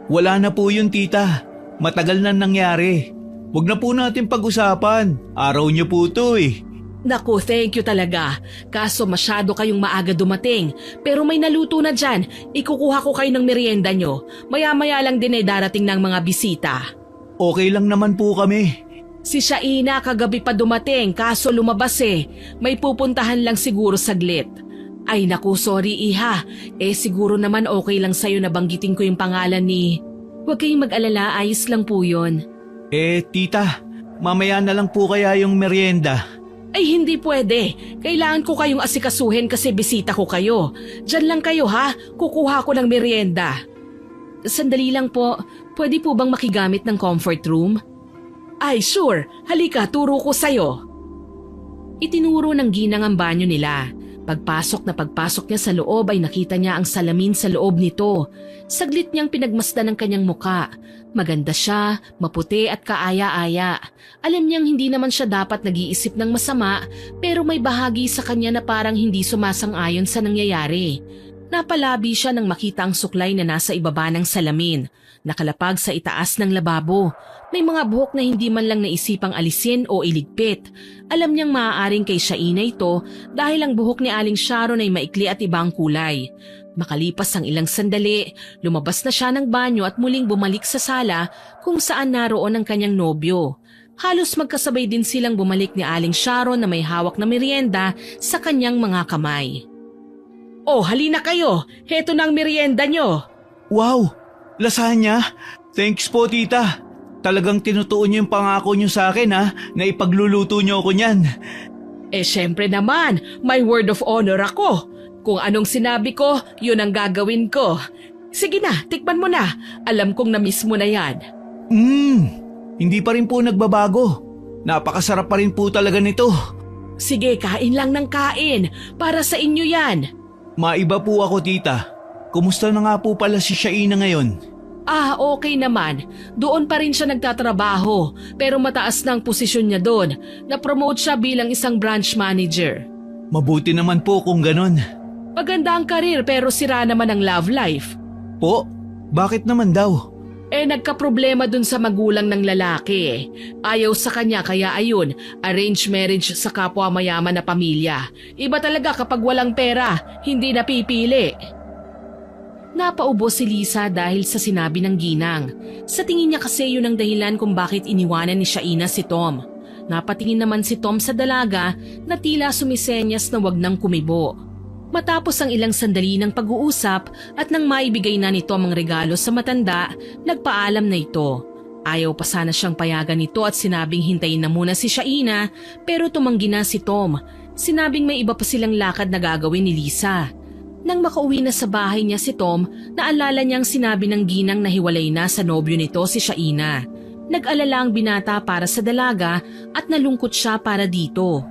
Wala na po yun, tita. Matagal na nangyari. Huwag na po natin pag-usapan. Araw niyo po to eh. Naku, thank you talaga. Kaso masyado kayong maaga dumating. Pero may naluto na dyan. Ikukuha ko kayo ng merienda nyo. Maya-maya lang din ay darating ng mga bisita. Okay lang naman po kami. Si Shaina kagabi pa dumating kaso lumabas eh. May pupuntahan lang siguro saglit. Ay naku, sorry Iha. Siguro naman okay lang sa'yo na banggitin ko yung pangalan ni... Huwag kayong mag-alala, ayos lang po yun. Tita, mamaya na lang po kaya yung merienda. Ay hindi pwede. Kailangan ko kayong asikasuhin kasi bisita ko kayo. Diyan lang kayo ha, kukuha ko ng merienda. Sandali lang po, pwede po bang makigamit ng comfort room? Ay sure, halika turo ko sa'yo. Itinuro ng ginang ang banyo nila. Pagpasok niya sa loob ay nakita niya ang salamin sa loob nito. Saglit niyang pinagmasdan ang kanyang muka. Maganda siya, maputi at kaaya-aya. Alam niyang hindi naman siya dapat nag-iisip ng masama pero may bahagi sa kanya na parang hindi sumasang-ayon sa nangyayari. Napalabi siya nang makita ang suklay na nasa ibaba ng salamin. Nakalapag sa itaas ng lababo. May mga buhok na hindi man lang naisipang alisin o iligpit. Alam niyang maaaring kay Shaina ito dahil ang buhok ni Aling Sharon ay maikli at ibang kulay. Makalipas ang ilang sandali, lumabas na siya ng banyo at muling bumalik sa sala kung saan naroon ang kanyang nobyo. Halos magkasabay din silang bumalik ni Aling Sharon na may hawak na merienda sa kanyang mga kamay. Oh, halina kayo! Heto na ang merienda nyo! Wow! Lasagna? Thanks po, tita. Talagang tinutuon niyo yung pangako niyo sa akin ha, na ipagluluto niyo ako niyan. Syempre naman, may word of honor ako. Kung anong sinabi ko, yun ang gagawin ko. Sige na, tikman mo na. Alam kong na-miss mo na yan. Hindi pa rin po nagbabago. Napakasarap pa rin po talaga nito. Sige, kain lang ng kain. Para sa inyo yan. Maiba po ako, tita. Kumusta na nga po pala si Shaina ngayon? Okay naman. Doon pa rin siya nagtatrabaho. Pero mataas na ang posisyon niya doon. Na-promote siya bilang isang branch manager. Mabuti naman po kung ganon. Maganda ang karir pero sira naman ang love life. Po? Bakit naman daw? Nagkaproblema dun sa magulang ng lalaki. Ayaw sa kanya kaya ayun, arranged marriage sa kapwa mayaman na pamilya. Iba talaga kapag walang pera, hindi napipili. Napaubo si Lisa dahil sa sinabi ng ginang. Sa tingin niya kasi yun ang dahilan kung bakit iniwanan ni Shaina si Tom. Napatingin naman si Tom sa dalaga na tila sumisenyas na wag nang kumibo. Matapos ang ilang sandali ng pag-uusap at nang maibigay na ni Tom ang regalo sa matanda, nagpaalam na ito. Ayaw pa sana siyang payagan nito at sinabing hintayin na muna si Shaina pero tumanggi na si Tom. Sinabing may iba pa silang lakad na gagawin ni Lisa. Nang makauwi na sa bahay niya si Tom, naalala niyang sinabi ng ginang na hiwalay na sa nobyo nito si Shaina. Nag-alala ang binata para sa dalaga at nalungkot siya para dito.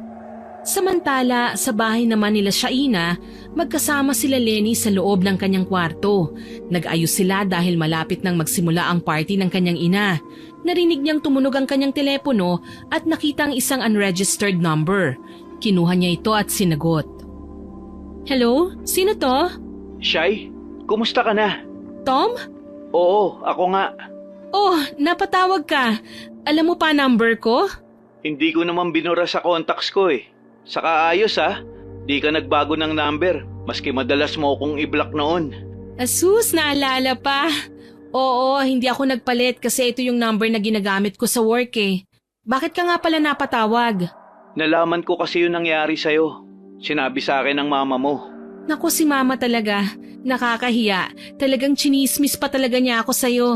Samantala, sa bahay naman nila Shaina, magkasama sila Lenny sa loob ng kanyang kwarto. Nag-ayos sila dahil malapit nang magsimula ang party ng kanyang ina. Narinig niyang tumunog ang kanyang telepono at nakita ang isang unregistered number. Kinuha niya ito at sinagot. Hello? Sino to? Shy, kumusta ka na? Tom? Oo, ako nga. Oh, napatawag ka. Alam mo pa number ko? Hindi ko naman binura sa contacts ko eh. Saka ayos di ka nagbago ng number, maski madalas mo akong i-block noon. Asus, naalala pa. Oo, hindi ako nagpalit kasi ito yung number na ginagamit ko sa work eh. Bakit ka nga pala napatawag? Nalaman ko kasi yung nangyari sa'yo. Sinabi sa akin ng mama mo. Naku, si mama talaga. Nakakahiya. Talagang chinismis pa talaga niya ako sa'yo.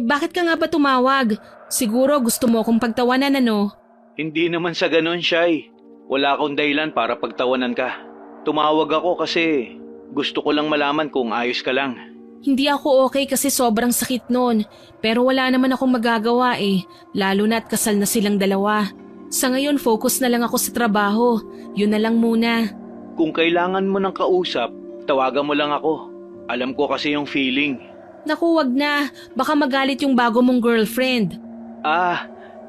Bakit ka nga ba tumawag? Siguro gusto mo akong pagtawanan ano? Hindi naman sa ganun, Shy. Wala akong dahilan para pagtawanan ka. Tumawag ako kasi gusto ko lang malaman kung ayos ka lang. Hindi ako okay kasi sobrang sakit noon. Pero wala naman akong magagawa eh. Lalo na at kasal na silang dalawa. Sa ngayon, focus na lang ako sa trabaho. Yun na lang muna. Kung kailangan mo ng kausap, tawagan mo lang ako. Alam ko kasi yung feeling. Naku, wag na. Baka magalit yung bago mong girlfriend.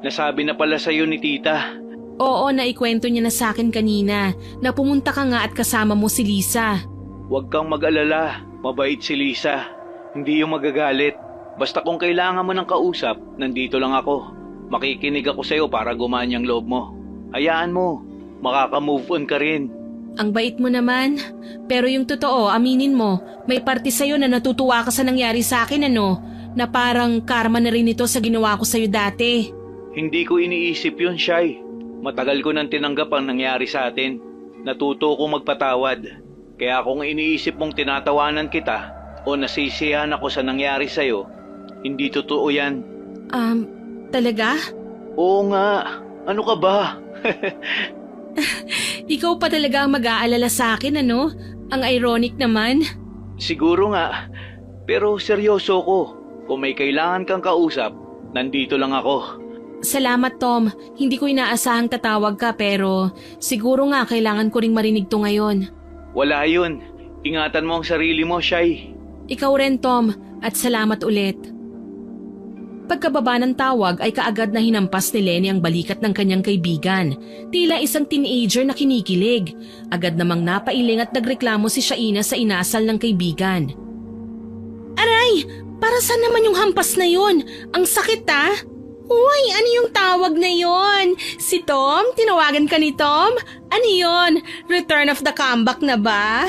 Nasabi na pala sa'yo ni tita. Oo, naikwento niya na sa akin kanina na pumunta ka nga at kasama mo si Lisa. Huwag kang mag-alala. Mabait si Lisa. Hindi yung magagalit. Basta kung kailangan mo ng kausap, nandito lang ako. Makikinig ako sa'yo para gumaan yung loob mo. Hayaan mo. Makaka-move on ka rin. Ang bait mo naman. Pero yung totoo, aminin mo, may parte sa'yo na natutuwa ka sa nangyari sa akin ano? Na parang karma na rin ito sa ginawa ko sa'yo dati. Hindi ko iniisip yun, Shy. Matagal ko nang tinanggap ang nangyari sa atin. Natuto ko magpatawad. Kaya kung iniisip mong tinatawanan kita o nasisiyahan ako sa nangyari sa'yo, hindi totoo yan. Talaga? Oo nga. Ano ka ba? Ikaw pa talaga ang mag-aalala sa akin ano? Ang ironic naman. Siguro nga. Pero seryoso ko. Kung may kailangan kang kausap, nandito lang ako. Salamat Tom, hindi ko inaasahang tatawag ka pero siguro nga kailangan ko ring marinig to ngayon. Wala yun. Ingatan mo ang sarili mo, Shy. Ikaw rin Tom at salamat ulit. Pagkababa ng tawag ay kaagad na hinampas ni Lenny ang balikat ng kanyang kaibigan. Tila isang teenager na kinikilig. Agad namang napailing at nagreklamo si Shaina sa inasal ng kaibigan. Aray! Para saan naman yung hampas na yun? Ang sakit Uy, ano yung tawag na yon? Si Tom? Tinawagan ka ni Tom? Ano yon? Return of the comeback na ba?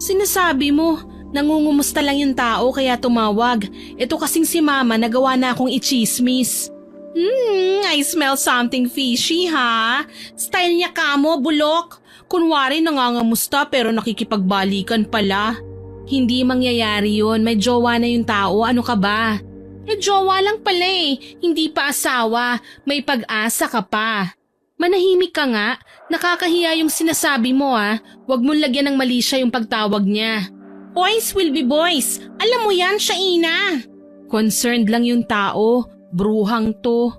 Sinasabi mo, nangungumusta lang yung tao kaya tumawag. Ito kasing si Mama nagawa na akong ichismis. I smell something fishy ha? Style niya kamo, bulok. Kunwari nangangamusta pero nakikipagbalikan pala. Hindi mangyayari yon, may jowa na yung tao, ano ka ba? Jowa lang pala hindi pa asawa, may pag-asa ka pa. Manahimik ka nga, nakakahiya yung sinasabi mo Huwag mong lagyan ng mali siya yung pagtawag niya. Boys will be boys, alam mo yan, Shaina. Concerned lang yung tao, bruhang to.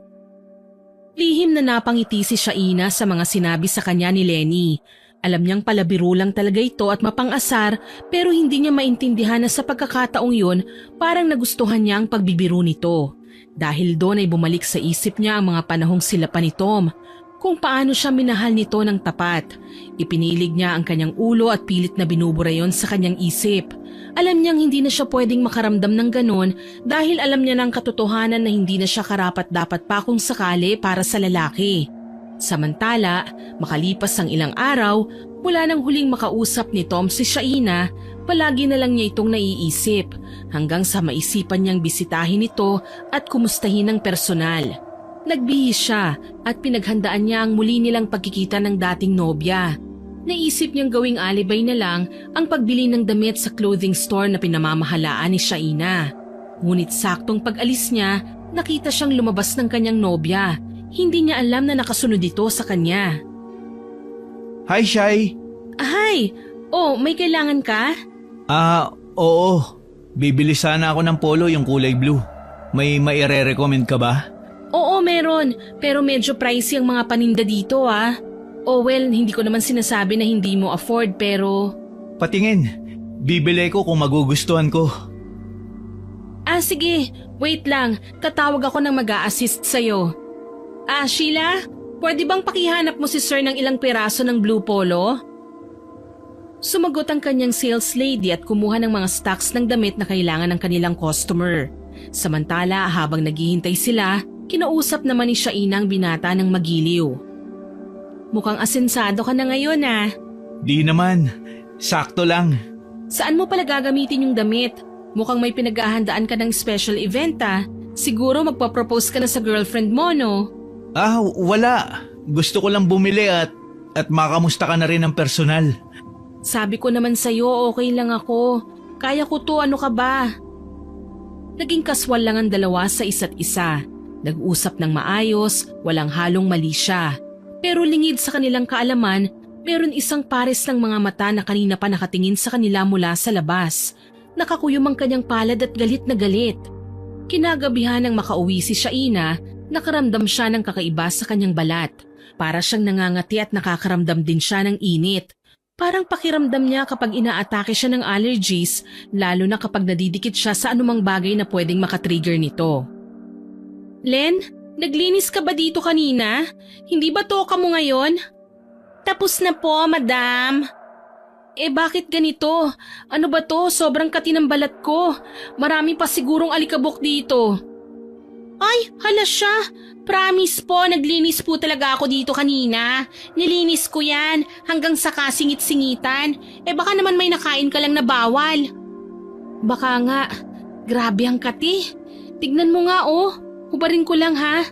Lihim na napangiti si Shaina sa mga sinabi sa kanya ni Lenny. Alam niyang palabiro lang talaga ito at mapang-asar pero hindi niya maintindihan na sa pagkakataong yun parang nagustuhan niya ang pagbibiro nito. Dahil doon ay bumalik sa isip niya ang mga panahong sila pa ni Tom, kung paano siya minahal nito ng tapat. Ipinilig niya ang kanyang ulo at pilit na binubura yon sa kanyang isip. Alam niyang hindi na siya pwedeng makaramdam ng ganon dahil alam niya ng katotohanan na hindi na siya karapat-dapat pa kung sakali para sa lalaki. Samantala, makalipas ang ilang araw, mula nang huling makausap ni Tom si Shaina, palagi na lang niya itong naiisip hanggang sa maisipan niyang bisitahin ito at kumustahin ng personal. Nagbihis siya at pinaghandaan niya ang muli nilang pagkikita ng dating nobya. Naisip niyang gawing alibay na lang ang pagbili ng damit sa clothing store na pinamamahalaan ni Shaina. Ngunit saktong pag-alis niya, nakita siyang lumabas ng kanyang nobya. Hindi niya alam na nakasunod ito sa kanya. Hi, Shai. Hi! Oh, may kailangan ka? Oo. Bibili sana ako ng polo yung kulay blue. May maire-recommend ka ba? Oo, meron. Pero medyo pricey ang mga paninda dito ah. Oh well, hindi ko naman sinasabi na hindi mo afford pero… Patingin. Bibili ko kung magugustuhan ko. Sige. Wait lang. Tatawag ako ng mag-a-assist sa'yo. Sheila? Pwede bang pakihanap mo si sir ng ilang piraso ng blue polo? Sumagot ang kanyang sales lady at kumuha ng mga stocks ng damit na kailangan ng kanilang customer. Samantala, habang naghihintay sila, kinausap naman ni Shaina ang binata ng magiliw. Mukhang asensado ka na ngayon ah. Di naman. Sakto lang. Saan mo pala gagamitin yung damit? Mukhang may pinaghahandaan ka ng special event ah. Siguro magpa-propose ka na sa girlfriend mo no? Wala. Gusto ko lang bumili at makamusta ka na rin ng personal. Sabi ko naman sa'yo, okay lang ako. Kaya ko to, ano ka ba? Naging kaswal lang ang dalawa sa isa't isa. Nag-usap ng maayos, walang halong mali siya. Pero lingid sa kanilang kaalaman, meron isang pares ng mga mata na kanina pa nakatingin sa kanila mula sa labas. Nakakuyom ang kanyang palad at galit na galit. Kinagabihan nang makauwi si Shaina, nakaramdam siya ng kakaiba sa kanyang balat. Para siyang nangangati at nakakaramdam din siya ng init. Parang pakiramdam niya kapag inaatake siya ng allergies, lalo na kapag nadidikit siya sa anumang bagay na pwedeng makatrigger nito. Len, naglinis ka ba dito kanina? Hindi ba toka mo ngayon? Tapos na po, madam. Bakit ganito? Ano ba to? Sobrang kati ng balat ko. Marami pa sigurong alikabok dito. Ay, hala siya. Promise po, naglinis po talaga ako dito kanina. Nilinis ko yan hanggang sa kasingit-singitan. Baka naman may nakain ka lang na bawal. Baka nga. Grabe ang kati. Tignan mo nga oh. Hubarin ko lang ha.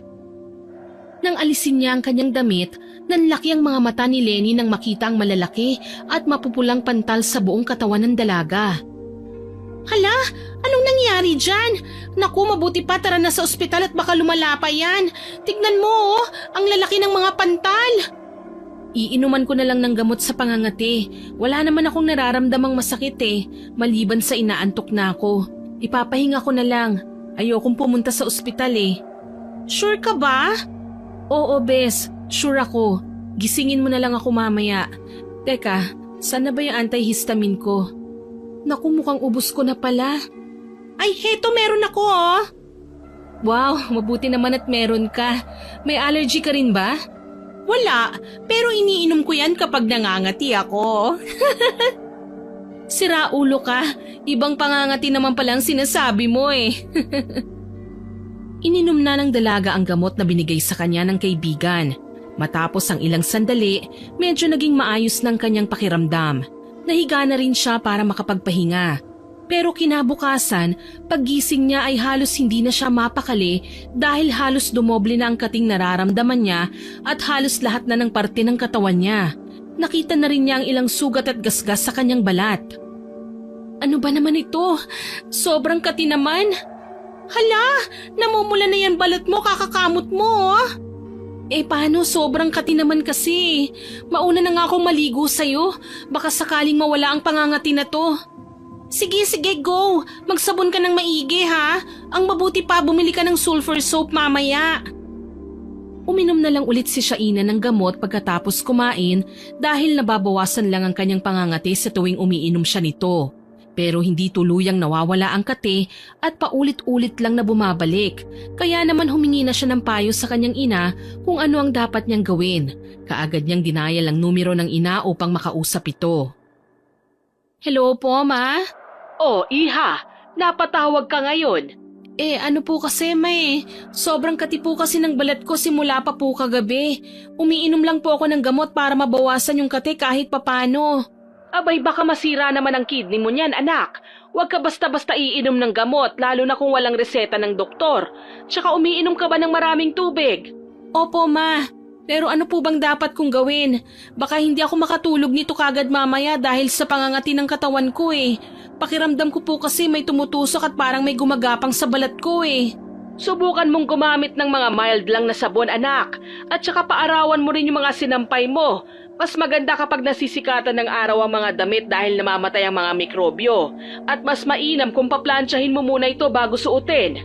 Nang alisin niya ang kanyang damit, nanlaki ang mga mata ni Lenny nang makita ang malalaki at mapupulang pantal sa buong katawan ng dalaga. Hala, anong nangyari dyan? Naku, mabuti pa, tara na sa ospital at baka lumala pa yan. Tignan mo oh, ang lalaki ng mga pantal. Iinuman ko na lang ng gamot sa pangangati. Wala naman akong nararamdamang masakit maliban sa inaantok na ako. Ipapahinga ko na lang. Ayokong pumunta sa ospital Sure ka ba? Oo, bes. Sure ako. Gisingin mo na lang ako mamaya. Teka, saan na ba yung antihistamine ko? Naku, mukhang ubos ko na pala. Ay, heto meron ako oh. Wow, mabuti naman at meron ka. May allergy ka rin ba? Wala, pero iniinom ko yan kapag nangangati ako. Sira ulo ka. Ibang pangangati naman palang sinasabi mo Ininom na ng dalaga ang gamot na binigay sa kanya ng kaibigan. Matapos ang ilang sandali, medyo naging maayos ng kanyang pakiramdam. Nahiga na rin siya para makapagpahinga. Pero kinabukasan, paggising niya ay halos hindi na siya mapakali dahil halos dumoble na ang kating nararamdaman niya at halos lahat na ng parte ng katawan niya. Nakita na rin niya ang ilang sugat at gasgas sa kanyang balat. Ano ba naman ito? Sobrang kati naman. Hala, namumula na yan balat mo, kakakamot mo paano? Sobrang kati naman kasi. Mauna na nga akong maligo sa'yo. Baka sakaling mawala ang pangangati na to. Sige, go. Magsabon ka ng maigi ha. Ang mabuti pa, bumili ka ng sulfur soap mamaya. Uminom na lang ulit si Shaina ng gamot pagkatapos kumain dahil nababawasan lang ang kanyang pangangati sa tuwing umiinom siya nito. Pero hindi tuluyang nawawala ang kati at paulit-ulit lang na bumabalik. Kaya naman humingi na siya ng payo sa kanyang ina kung ano ang dapat niyang gawin. Kaagad niyang dinayal ang numero ng ina upang makausap ito. Hello po, ma? Oh, iha. Napatawag ka ngayon. Ano po kasi, may. Sobrang kati po kasi ng balat ko simula pa po kagabi. Umiinom lang po ako ng gamot para mabawasan yung kati kahit papano. Abay, baka masira naman ang kidney mo niyan, anak. Huwag ka basta-basta iinom ng gamot, lalo na kung walang reseta ng doktor. Tsaka umiinom ka ba ng maraming tubig? Opo, ma. Pero ano po bang dapat kong gawin? Baka hindi ako makatulog nito kagad mamaya dahil sa pangangati ng katawan ko Pakiramdam ko po kasi may tumutusok at parang may gumagapang sa balat ko Subukan mong gumamit ng mga mild lang na sabon, anak. At saka paarawan mo rin yung mga sinampay mo. Mas maganda kapag nasisikatan ng araw ang mga damit dahil namamatay ang mga mikrobyo. At mas mainam kung paplansyahin mo muna ito bago suotin.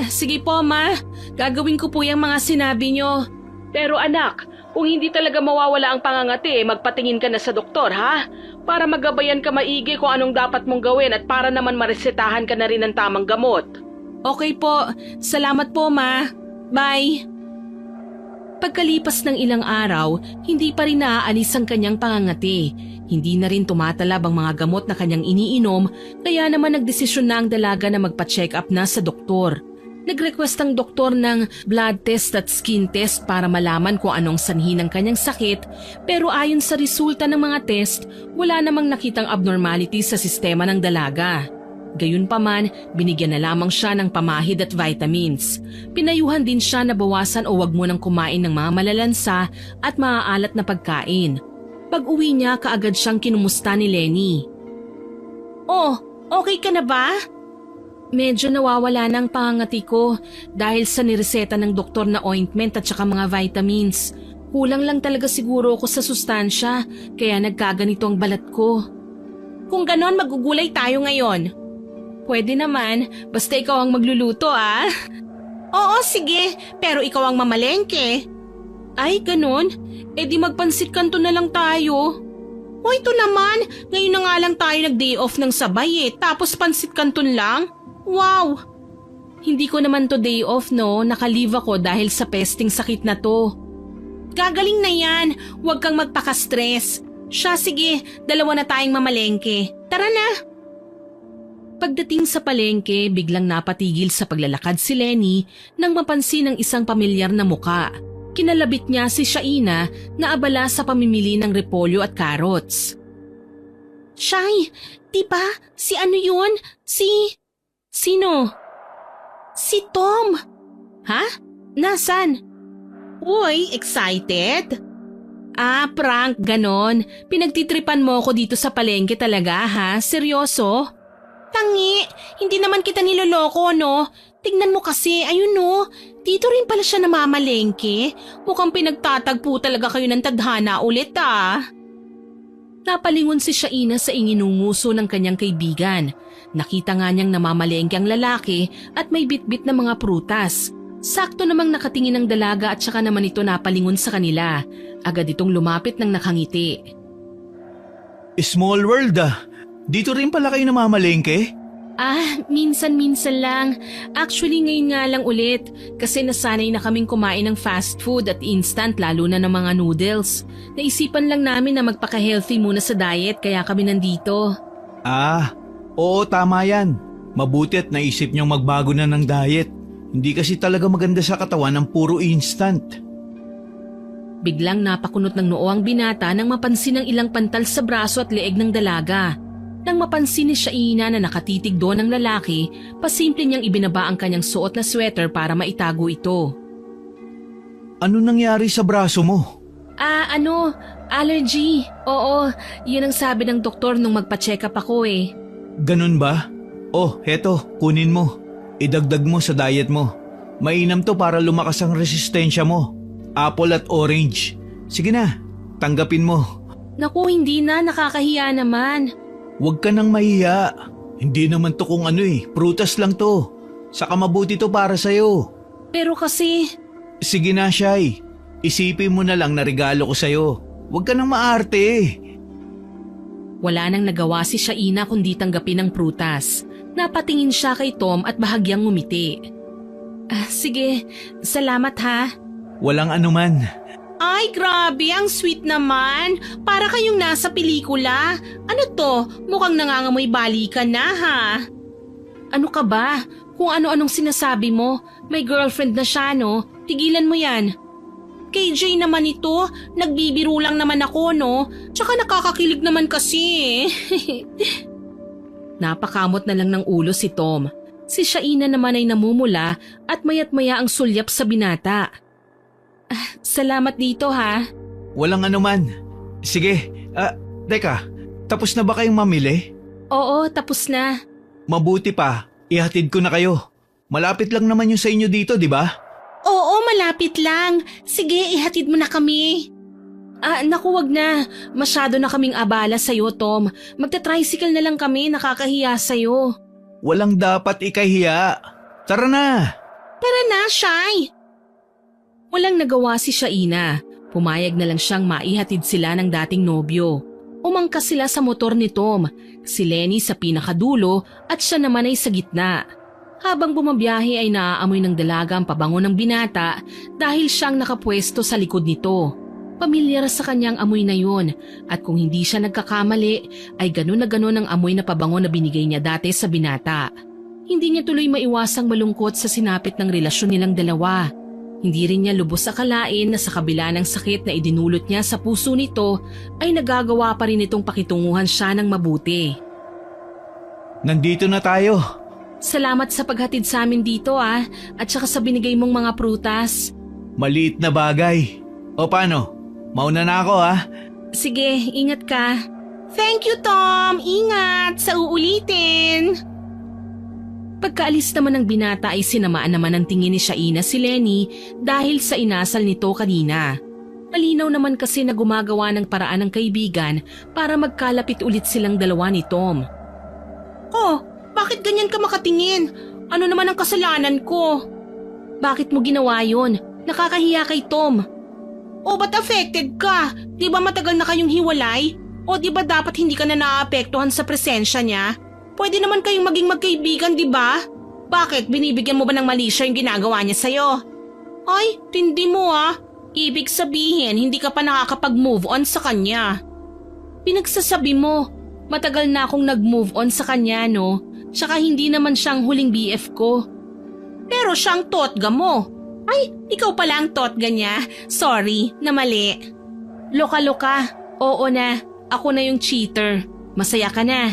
Sige po, Ma. Gagawin ko po yung mga sinabi nyo. Pero anak, kung hindi talaga mawawala ang pangangati, magpatingin ka na sa doktor, ha? Para magabayan ka maigi kung anong dapat mong gawin at para naman maresetahan ka na rin ng tamang gamot. Okay po. Salamat po, Ma. Bye. Pagkalipas ng ilang araw, hindi pa rin naaalis ang kanyang pangangati. Hindi na rin tumatalab ang mga gamot na kanyang iniinom, kaya naman nagdesisyon na ang dalaga na magpa-check up na sa doktor. Nag-request ang doktor ng blood test at skin test para malaman kung anong sanhi ng kanyang sakit, pero ayon sa resulta ng mga test, wala namang nakitang abnormality sa sistema ng dalaga. Gayunpaman, binigyan na lamang siya ng pamahid at vitamins. Pinayuhan din siya na bawasan o wag mo nang kumain ng mga malalansa at maaalat na pagkain. Pag-uwi niya, kaagad siyang kinumusta ni Lenny. Oh, okay ka na ba? Medyo nawawala ng pangangati ko dahil sa nireseta ng doktor na ointment at saka mga vitamins. Kulang lang talaga siguro ako sa sustansya, kaya nagkaganito ang balat ko. Kung ganon, magugulay tayo ngayon. Pwede naman, basta ikaw ang magluluto Oo, sige, pero ikaw ang mamalengke. Ay, ganon? Eh di magpansit kanto na lang tayo. O ito naman, ngayon na nga lang tayo nag-day off ng sabay tapos pansit kanton lang? Wow! Hindi ko naman to day off nakalive ako dahil sa pesting sakit na to. Gagaling na yan, huwag kang magpaka-stress. Siya, sige, dalawa na tayong mamalengke. Tara na! Pagdating sa palengke, biglang napatigil sa paglalakad si Lenny nang mapansin ang isang pamilyar na muka. Kinalabit niya si Shaina na abala sa pamimili ng repolyo at carrots. Shay, diba? Si ano yun? Sino? Si Tom. Ha? Nasaan? Uy, excited? Prank, ganon. Pinagtitripan mo ako dito sa palengke talaga, ha? Seryoso? Tangi, hindi naman kita niloloko, Tignan mo kasi, ayun dito rin pala siya namamalengke. Mukhang pinagtatagpo talaga kayo ng tadhana ulit, Napalingon si Shaina sa inginunguso ng kanyang kaibigan. Nakita nga niyang namamalengke ang lalaki at may bitbit na mga prutas. Sakto namang nakatingin ang dalaga at saka naman ito napalingon sa kanila. Agad itong lumapit ng nakangiti. Small world Dito rin pala kayo namamalengke? Minsan-minsan lang. Actually ngayon nga lang ulit kasi nasanay na kaming kumain ng fast food at instant lalo na ng mga noodles. Naisipan lang namin na magpaka-healthy muna sa diet kaya kami nandito. Oo tama yan. Mabuti at naisip niyong magbago na ng diet. Hindi kasi talaga maganda sa katawan ng puro instant. Biglang napakunot ng noo ang binata nang mapansin ang ilang pantal sa braso at leeg ng dalaga. Nang mapansin ni Shaina na nakatitig doon ang lalaki, pasimple niyang ibinaba ang kanyang suot na sweater para maitago ito. Ano nangyari sa braso mo? Allergy. Oo, yun ang sabi ng doktor nung magpa-check up ako Ganun ba? Oh, heto, kunin mo. Idagdag mo sa diet mo. Mainam to para lumakas ang resistensya mo. Apple at orange. Sige na, tanggapin mo. Naku, hindi na, nakakahiya naman. Huwag ka nang mahiya. Hindi naman to kung prutas lang to. Saka mabuti to para sa'yo. Pero kasi… Sige na, Shai. Isipin mo na lang na regalo ko sa'yo. Huwag ka nang maarte. Wala nang nagawa si Shaina kundi tanggapin ang prutas. Napatingin siya kay Tom at bahagyang ngumiti. Sige, salamat ha. Walang anuman. Ay, grabe, ang sweet naman. Para kayong nasa pelikula. Ano to? Mukhang nangangamoy balikan na ha. Ano ka ba? Kung ano-anong sinasabi mo. May girlfriend na siya, Tigilan mo yan. KJ naman ito. Nagbibiro lang naman ako, Tsaka nakakakilig naman kasi Napakamot na lang ng ulo si Tom. Si Shaina naman ay namumula at mayat-maya ang sulyap sa binata. Salamat dito ha. Walang anuman. Sige, teka, tapos na ba kayong mamili? Oo, tapos na. Mabuti pa, ihatid ko na kayo. Malapit lang naman yung sa inyo dito, di ba? Oo, malapit lang. Sige, ihatid mo na kami. Naku, wag na. Masyado na kaming abala sa'yo, Tom. Magta-tricycle na lang kami, nakakahiya sa'yo. Walang dapat ikahiya. Tara na! Tara na, Shai! Walang nagawa si Shaina. Pumayag na lang siyang maihatid sila ng dating nobyo. Umangkas sila sa motor ni Tom, si Lenny sa pinakadulo at siya naman ay sa gitna. Habang bumabiyahe ay naaamoy ng dalaga ang pabango ng binata dahil siyang nakapwesto sa likod nito. Pamilyar sa kanyang amoy na yun at kung hindi siya nagkakamali ay ganun na ganun ang amoy na pabango na binigay niya dati sa binata. Hindi niya tuloy maiwasang malungkot sa sinapit ng relasyon nilang dalawa. Hindi rin niya lubos akalain na sa kabila ng sakit na idinulot niya sa puso nito ay nagagawa pa rin itong pakitunguhan siya ng mabuti. Nandito na tayo. Salamat sa paghatid sa amin dito at saka sa binigay mong mga prutas. Maliit na bagay. O paano? Mauna na ako Sige, ingat ka. Thank you, Tom. Ingat sa uulitin. Pagkaalis naman ng binata ay sinamaan naman ng tingin ni Shaina si Lenny dahil sa inasal nito kanina. Malinaw naman kasi na gumagawa ng paraan ng kaibigan para magkalapit ulit silang dalawa ni Tom. Oh, bakit ganyan ka makatingin? Ano naman ang kasalanan ko? Bakit mo ginawa yun? Nakakahiya kay Tom. O ba't affected ka? Di ba matagal na kayong hiwalay? O di ba dapat hindi ka na naaapektuhan sa presensya niya? Pwede naman kayong maging magkaibigan, di ba? Bakit? Binibigyan mo ba ng mali siya yung ginagawa niya sa'yo? Ay, tindi mo Ibig sabihin, hindi ka pa nakakapag-move on sa kanya. Pinagsasabi mo, matagal na akong nag-move on sa kanya, no? Tsaka hindi naman siyang huling BF ko. Pero siyang totga mo. Ay, ikaw pala ang totga niya. Sorry, na mali. Loka-loka. Oo na, ako na yung cheater. Masaya ka na.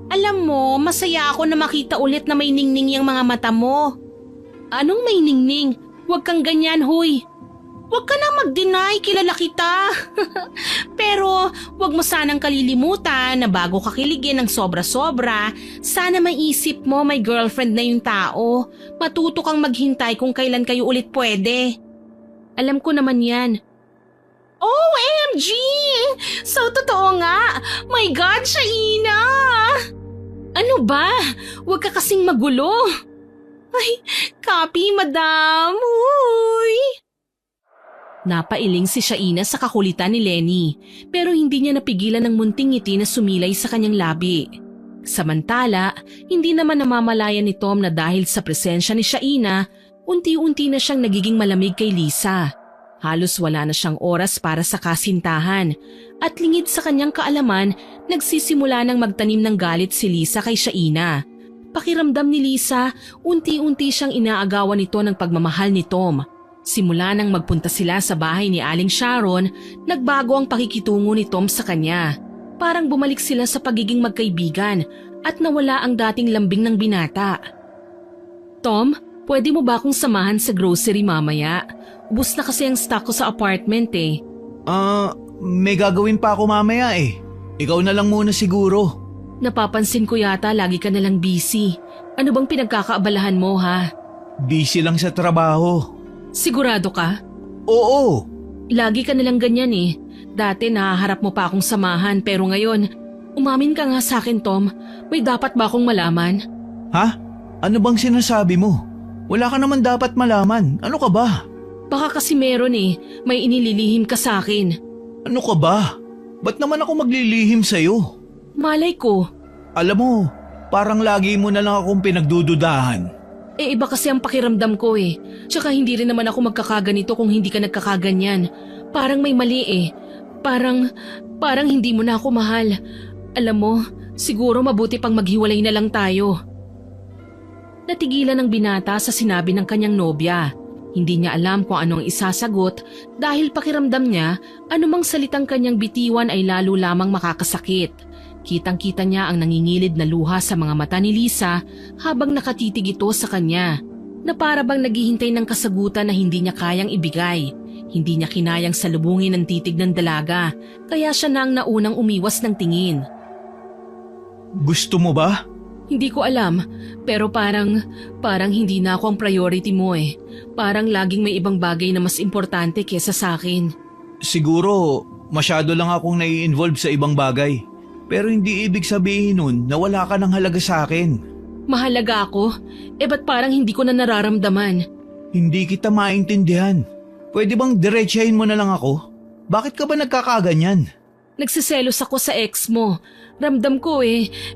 Alam mo, masaya ako na makita ulit na may ningning yung mga mata mo. Anong may ningning? Huwag kang ganyan, huy. Huwag ka na mag-deny, kilala kita. Pero huwag mo sanang kalilimutan na bago ka kiligin ng sobra-sobra, sana maisip mo may girlfriend na yung tao. Matuto kang maghintay kung kailan kayo ulit pwede. Alam ko naman yan. OMG! So totoo nga! My God, Shaina! Ano ba? Huwag ka kasing magulo. Ay, copy, madam. Uy! Napailing si Shaina sa kakulitan ni Lenny pero hindi niya napigilan ng munting ngiti na sumilay sa kanyang labi. Samantala, hindi naman namamalayan ni Tom na dahil sa presensya ni Shaina, unti-unti na siyang nagiging malamig kay Lisa. Halos wala na siyang oras para sa kasintahan at lingid sa kanyang kaalaman, nagsisimula ng magtanim ng galit si Lisa kay Shaina. Pakiramdam ni Lisa, unti-unti siyang inaagawan nito ng pagmamahal ni Tom. Simula nang magpunta sila sa bahay ni Aling Sharon, nagbago ang pakikitungo ni Tom sa kanya. Parang bumalik sila sa pagiging magkaibigan at nawala ang dating lambing ng binata. Tom, pwede mo ba akong samahan sa grocery mamaya? Ubus na kasi ang stock ko sa apartment May gagawin pa ako mamaya Ikaw na lang muna siguro. Napapansin ko yata lagi ka nalang busy. Ano bang pinagkakaabalahan mo ha? Busy lang sa trabaho. Sigurado ka? Oo. Lagi ka nalang ganyan Dati nahaharap mo pa akong samahan pero ngayon, umamin ka nga sa akin Tom. May dapat ba akong malaman? Ha? Ano bang sinasabi mo? Wala ka naman dapat malaman. Ano ka ba? Baka kasi meron may inililihim ka sa akin. Ano ka ba? Ba't naman ako maglilihim sa'yo? Malay ko. Alam mo, parang lagi mo na lang akong pinagdududahan. Iba kasi ang pakiramdam ko Tsaka hindi rin naman ako magkakaganito kung hindi ka nagkakaganyan. Parang may mali Parang hindi mo na ako mahal. Alam mo, siguro mabuti pang maghiwalay na lang tayo. Natigilan ng binata sa sinabi ng kanyang nobya. Hindi niya alam kung anong isasagot dahil pakiramdam niya anumang salitang kanyang bitiwan ay lalo lamang makakasakit. Kitang-kita niya ang nangingilid na luha sa mga mata ni Lisa habang nakatitig ito sa kanya, na para bang naghihintay ng kasagutan na hindi niya kayang ibigay. Hindi niya kinayang salubungin ang titig ng dalaga, kaya siya na ang naunang umiwas ng tingin. Gusto mo ba? Hindi ko alam, pero parang hindi na ako ang priority mo Parang laging may ibang bagay na mas importante kesa sa akin. Siguro, masyado lang akong nai-involve sa ibang bagay. Pero hindi ibig sabihin nun na wala ka ng halaga sa akin. Mahalaga ako? Ba't parang hindi ko na nararamdaman? Hindi kita maintindihan. Pwede bang diretsahin mo na lang ako? Bakit ka ba nagkakaganyan? Nagsiselos ako sa ex mo. Ramdam ko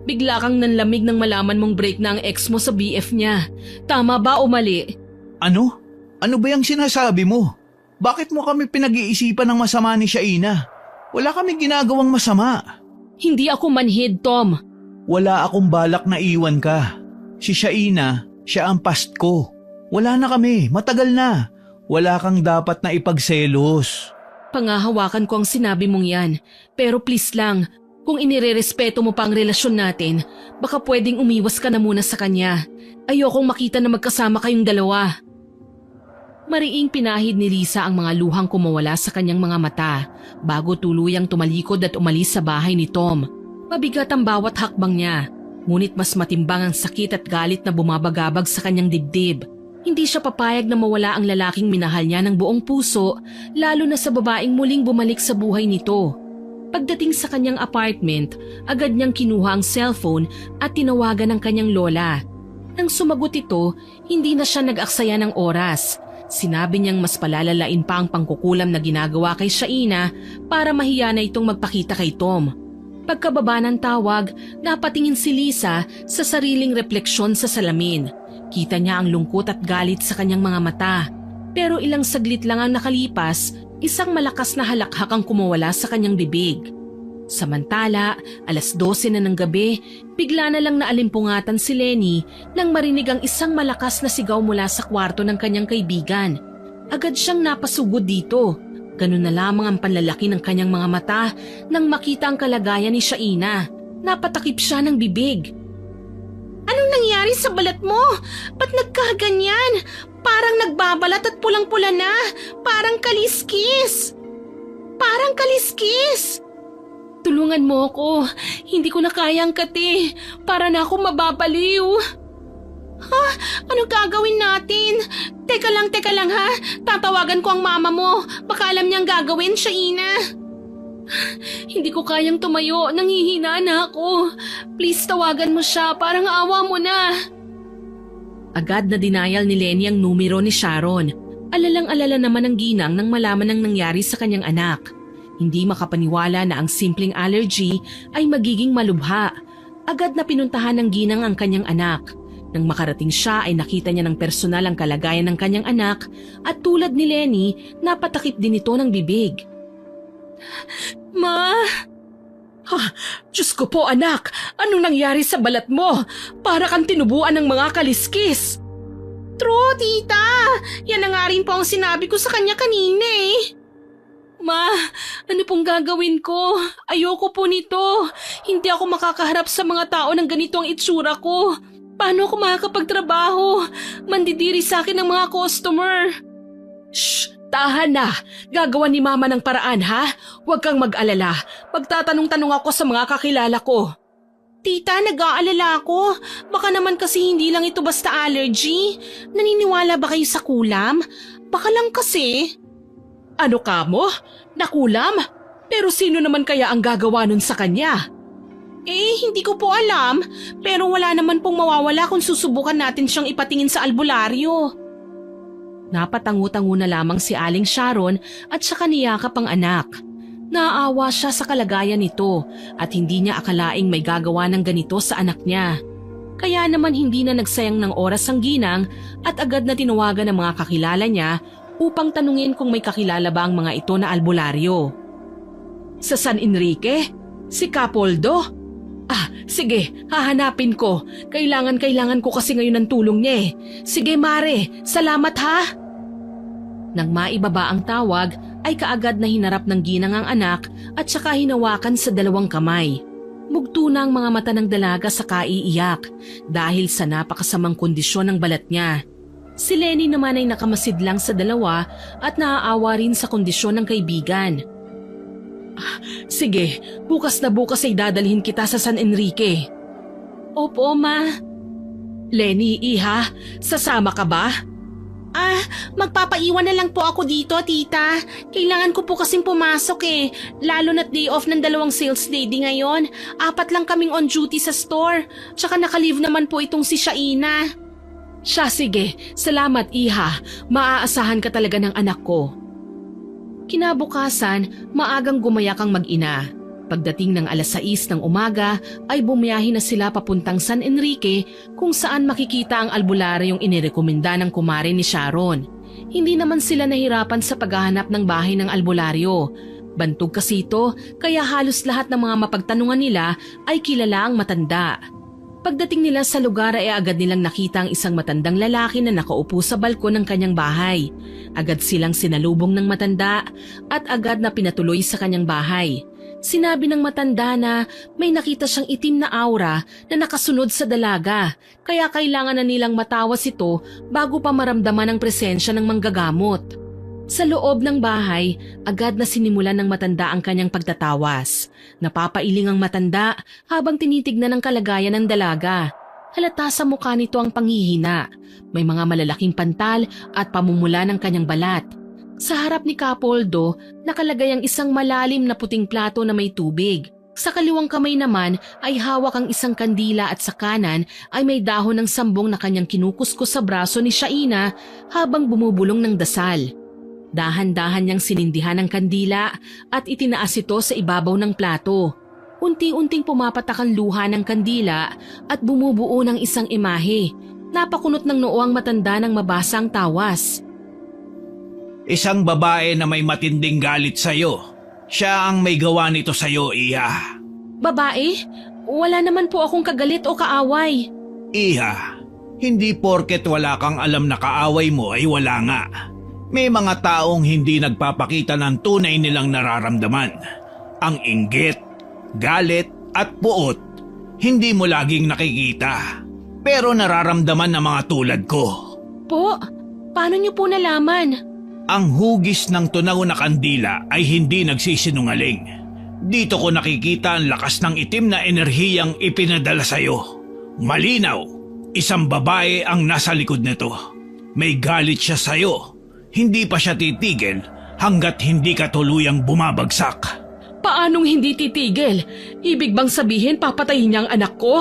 bigla kang nanlamig nang malaman mong break na ang ex mo sa BF niya. Tama ba o mali? Ano? Ano ba yung sinasabi mo? Bakit mo kami pinag-iisipan ng masama ni Shaina? Wala kaming ginagawang masama. Hindi ako manhid, Tom. Wala akong balak na iwan ka. Si Shaina, siya ang past ko. Wala na kami, matagal na. Wala kang dapat na ipagselos. Pangahawakan ko ang sinabi mong yan. Pero please lang, kung inirerespeto mo pa ang relasyon natin, baka pwedeng umiwas ka na muna sa kanya. Ayokong makita na magkasama kayong dalawa. Mariing pinahid ni Lisa ang mga luhang kumawala sa kanyang mga mata bago tuluyang tumalikod at umalis sa bahay ni Tom. Mabigat ang bawat hakbang niya, ngunit mas matimbang ang sakit at galit na bumabagabag sa kanyang dibdib. Hindi siya papayag na mawala ang lalaking minahal niya ng buong puso, lalo na sa babaeng muling bumalik sa buhay nito. Pagdating sa kanyang apartment, agad niyang kinuha ang cellphone at tinawagan ang kanyang lola. Nang sumagot ito, hindi na siya nag-aksaya ng oras. Sinabi niyang mas palalalain pa ang pangkukulam na ginagawa kay Shaina para mahiya na itong magpakita kay Tom. Pagkababa ng tawag, napatingin si Lisa sa sariling refleksyon sa salamin. Kita niya ang lungkot at galit sa kanyang mga mata. Pero ilang saglit lang ang nakalipas, isang malakas na halakhak ang kumawala sa kanyang bibig. Samantala, 12:00 na ng gabi, bigla na lang naalimpungatan si Lenny nang marinig ang isang malakas na sigaw mula sa kwarto ng kanyang kaibigan. Agad siyang napasugod dito. Ganun na lamang ang panlalaki ng kanyang mga mata nang makita ang kalagayan ni Shaina. Napatakip siya ng bibig. Anong nangyari sa balat mo? Ba't nagkaganyan? Parang nagbabalat at pulang-pula na. Parang kaliskis. Parang kaliskis. Tulungan mo ako. Hindi ko na kayang kati. Para na ako mababaliw. Ha? Anong gagawin natin? Teka lang ha. Tatawagan ko ang mama mo. Baka alam niyang gagawin, Shaina. Hindi ko kayang tumayo. Nanghihina na ako. Please tawagan mo siya. Parang awa mo na. Agad na dinayal ni Lenny ang numero ni Sharon. Alalang-alala naman ang ginang nang malaman ang nangyari sa kanyang anak. Hindi makapaniwala na ang simpleng allergy ay magiging malubha. Agad na pinuntahan ng ginang ang kanyang anak. Nang makarating siya ay nakita niya ng personal ang kalagayan ng kanyang anak at tulad ni Lenny, napatakip din ito ng bibig. Ma! Diyos ko po anak, anong nangyari sa balat mo? Para kang tinubuan ng mga kaliskis. True, tita. Yan na nga rin po ang sinabi ko sa kanya kanina Ma, ano pong gagawin ko? Ayoko po nito. Hindi ako makakaharap sa mga tao ng ganito ang itsura ko. Paano ako makakapagtrabaho? Mandidiri sa akin ng mga customer. Shh! Tahan na! Gagawa ni mama ng paraan ha? Huwag kang mag-alala. Magtatanong-tanong ako sa mga kakilala ko. Tita, nag-aalala ako. Baka naman kasi hindi lang ito basta allergy. Naniniwala ba kayo sa kulam? Baka lang kasi. Ano ka mo? Nakulam? Pero sino naman kaya ang gagawa nun sa kanya? Hindi ko po alam. Pero wala naman pong mawawala kung susubukan natin siyang ipatingin sa albularyo. Napatangu-tangu na lamang si Aling Sharon at saka niyakap ang anak. Naawa siya sa kalagayan nito at hindi niya akalaing may gagawa ng ganito sa anak niya. Kaya naman hindi na nagsayang ng oras ang ginang at agad na tinawagan ng mga kakilala niya upang tanungin kung may kakilala ba ang mga ito na albularyo. Sa San Enrique? Si Capoldo? Sige, hahanapin ko. Kailangan ko kasi ngayon ng tulong niya Sige Mare, salamat ha. Nang maibaba ang tawag ay kaagad na hinarap ng ginang ang anak at saka hinawakan sa dalawang kamay. Mugto na ang mga mata ng dalaga sa kaiiyak dahil sa napakasamang kondisyon ng balat niya. Si Lenny naman ay nakamasid lang sa dalawa at naaawa rin sa kondisyon ng kaibigan. Sige, bukas na bukas ay dadalhin kita sa San Enrique. Opo, ma. Lenny, iha, sasama ka ba? Magpapaiwan na lang po ako dito, tita. Kailangan ko po kasing pumasok lalo na't day off ng 2 sales lady ngayon. 4 lang kaming on duty sa store. Tsaka naka-leave naman po itong si Shaina. Siya, sige. Salamat, iha. Maaasahan ka talaga ng anak ko. Kinabukasan, maagang gumayak ang mag-ina. Pagdating ng 6:00 ng umaga ay bumiyahe na sila papuntang San Enrique kung saan makikita ang albularyong inirekomenda ng kumare ni Sharon. Hindi naman sila nahirapan sa paghahanap ng bahay ng albularyo. Bantog kasi ito kaya halos lahat ng mga mapagtanungan nila ay kilala ang matanda. Pagdating nila sa lugar ay agad nilang nakita ang isang matandang lalaki na nakaupo sa balkon ng kanyang bahay. Agad silang sinalubong ng matanda at agad na pinatuloy sa kanyang bahay. Sinabi ng matanda na may nakita siyang itim na aura na nakasunod sa dalaga, kaya kailangan na nilang matawas ito bago pa maramdaman ang presensya ng manggagamot. Sa loob ng bahay, agad na sinimulan ng matanda ang kanyang pagtatawas. Napapailing ang matanda habang tinitignan ang kalagayan ng dalaga. Halata sa mukha nito ang panghihina. May mga malalaking pantal at pamumula ng kanyang balat. Sa harap ni Kapoldo, nakalagay ang isang malalim na puting plato na may tubig. Sa kaliwang kamay naman ay hawak ang isang kandila at sa kanan ay may dahon ng sambong na kanyang kinukuskus sa braso ni Shaina habang bumubulong ng dasal. Dahan-dahan niyang sinindihan ang kandila at itinaas ito sa ibabaw ng plato. Unti-unting pumapatak ang luha ng kandila at bumubuo ng isang imahe. Napakunot ng noo ang matanda nang mabasa ang tawas. Isang babae na may matinding galit sa'yo. Siya ang may gawa nito sa'yo, Iha. Babae? Wala naman po akong kagalit o kaaway. Iha, hindi porket wala kang alam na kaaway mo ay wala nga. May mga taong hindi nagpapakita ng tunay nilang nararamdaman. Ang inggit, galit at puot, hindi mo laging nakikita. Pero nararamdaman ng mga tulad ko. Po? Paano niyo po nalaman? Ang hugis ng tunaw na kandila ay hindi nagsisinungaling. Dito ko nakikita ang lakas ng itim na enerhiyang ipinadala sa'yo. Malinaw, isang babae ang nasa likod nito. May galit siya sa'yo. Hindi pa siya titigil hanggat hindi ka tuluyang bumabagsak. Paanong hindi titigil? Ibig bang sabihin papatayin niya ang anak ko?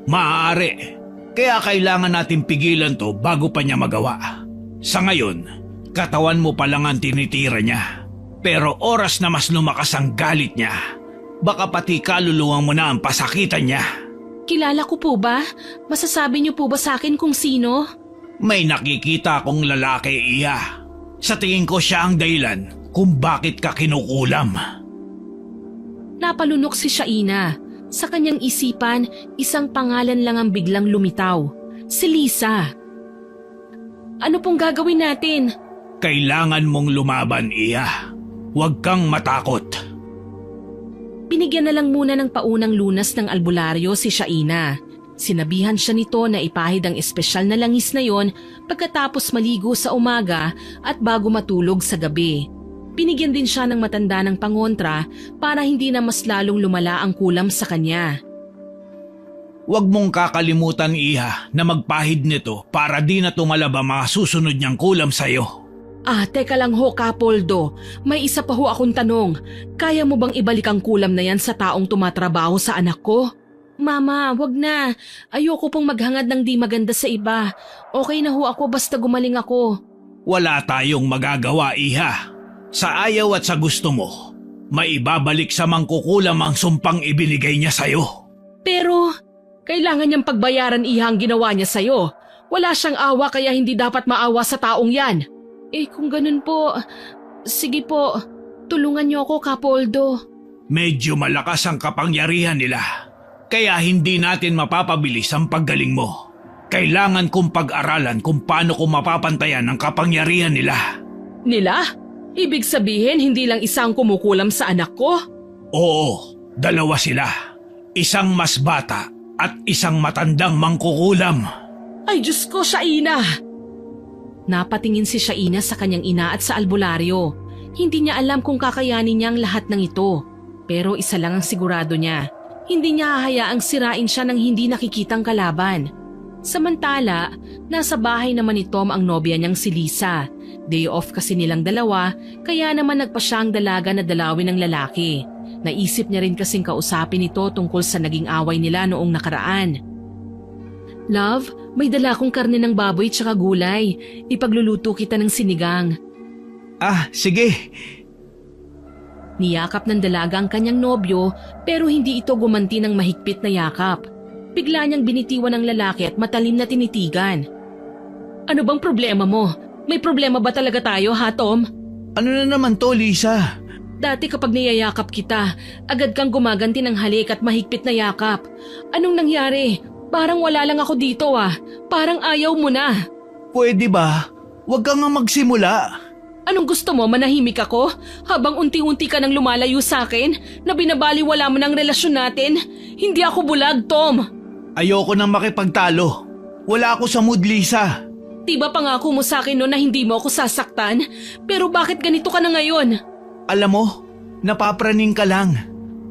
Maaari. Kaya kailangan natin pigilan to bago pa niya magawa. Sa ngayon, katawan mo pa lang ang tinitira niya. Pero oras na mas lumakas ang galit niya, baka pati kaluluwang mo na ang pasakitan niya. Kilala ko po ba? Masasabi niyo po ba sa akin kung sino? May nakikita akong lalaki, Iya. Sa tingin ko siya ang dahilan kung bakit ka kinukulam. Napalunok si Shaina. Sa kanyang isipan, isang pangalan lang ang biglang lumitaw. Si Lisa. Ano pong gagawin natin? Kailangan mong lumaban, Iya. Huwag kang matakot. Binigyan na lang muna ng paunang lunas ng albularyo si Shaina. Sinabihan siya nito na ipahid ang espesyal na langis na yon pagkatapos maligo sa umaga at bago matulog sa gabi. Binigyan din siya ng matanda ng pangontra para hindi na mas lalong lumala ang kulam sa kanya. Huwag mong kakalimutan, Iha, na magpahid nito para di na tumalaba mga susunod niyang kulam sa'yo. Teka lang ho, Kapoldo. May isa pa ho akong tanong. Kaya mo bang ibalik ang kulam na yan sa taong tumatrabaho sa anak ko? Mama, wag na. Ayoko pong maghangad ng di maganda sa iba. Okay na ho ako basta gumaling ako. Wala tayong magagawa, Iha. Sa ayaw at sa gusto mo, maibabalik sa mangkukulam ang sumpang ibinigay niya sa'yo. Pero, kailangan niyang pagbayaran, Iha, ang ginawa niya sa'yo. Wala siyang awa kaya hindi dapat maawa sa taong yan. Kung ganun po, sige po, tulungan niyo ako, Kapoldo. Medyo malakas ang kapangyarihan nila. Kaya hindi natin mapapabilis ang paggaling mo. Kailangan kong pag-aralan kung paano ko mapapantayan ang kapangyarihan nila. Nila? Ibig sabihin hindi lang isang kumukulam sa anak ko? Oo, dalawa sila. Isang mas bata at isang matandang mangkukulam. Ay Diyos ko, Shaina! Napatingin si Shaina sa kanyang ina at sa albularyo. Hindi niya alam kung kakayanin niya ang lahat ng ito. Pero isa lang ang sigurado niya. Hindi niya hahayaang sirain siya ng hindi nakikitang kalaban. Samantala, nasa bahay naman ni Tom ang nobya niyang si Lisa. Day off kasi nilang dalawa, kaya naman nagpa siya ang dalaga na dalawin ng lalaki. Naisip niya rin kasing kausapin ito tungkol sa naging away nila noong nakaraan. Love, may dala akong karne ng baboy tsaka gulay. Ipagluluto kita ng sinigang. Ah, sige. Niyakap ng dalaga ang kanyang nobyo pero hindi ito gumanti ng mahigpit na yakap. Bigla niyang binitiwan ng lalaki at matalim na tinitigan. Ano bang problema mo? May problema ba talaga tayo, ha Tom? Ano na naman to, Lisa? Dati kapag niyayakap kita, agad kang gumaganti ng halik at mahigpit na yakap. Anong nangyari? Parang wala lang ako dito Parang ayaw mo na. Pwede ba? Huwag ka nga magsimula. Anong gusto mo, manahimik ako? Habang unti-unti ka nang lumalayo sa akin, na binabaliwala mo ng relasyon natin? Hindi ako bulag, Tom. Ayoko nang makipagtalo. Wala ako sa mood, Lisa. Diba pangako mo sa akin noon na hindi mo ako sasaktan? Pero bakit ganito ka na ngayon? Alam mo, napapraning ka lang.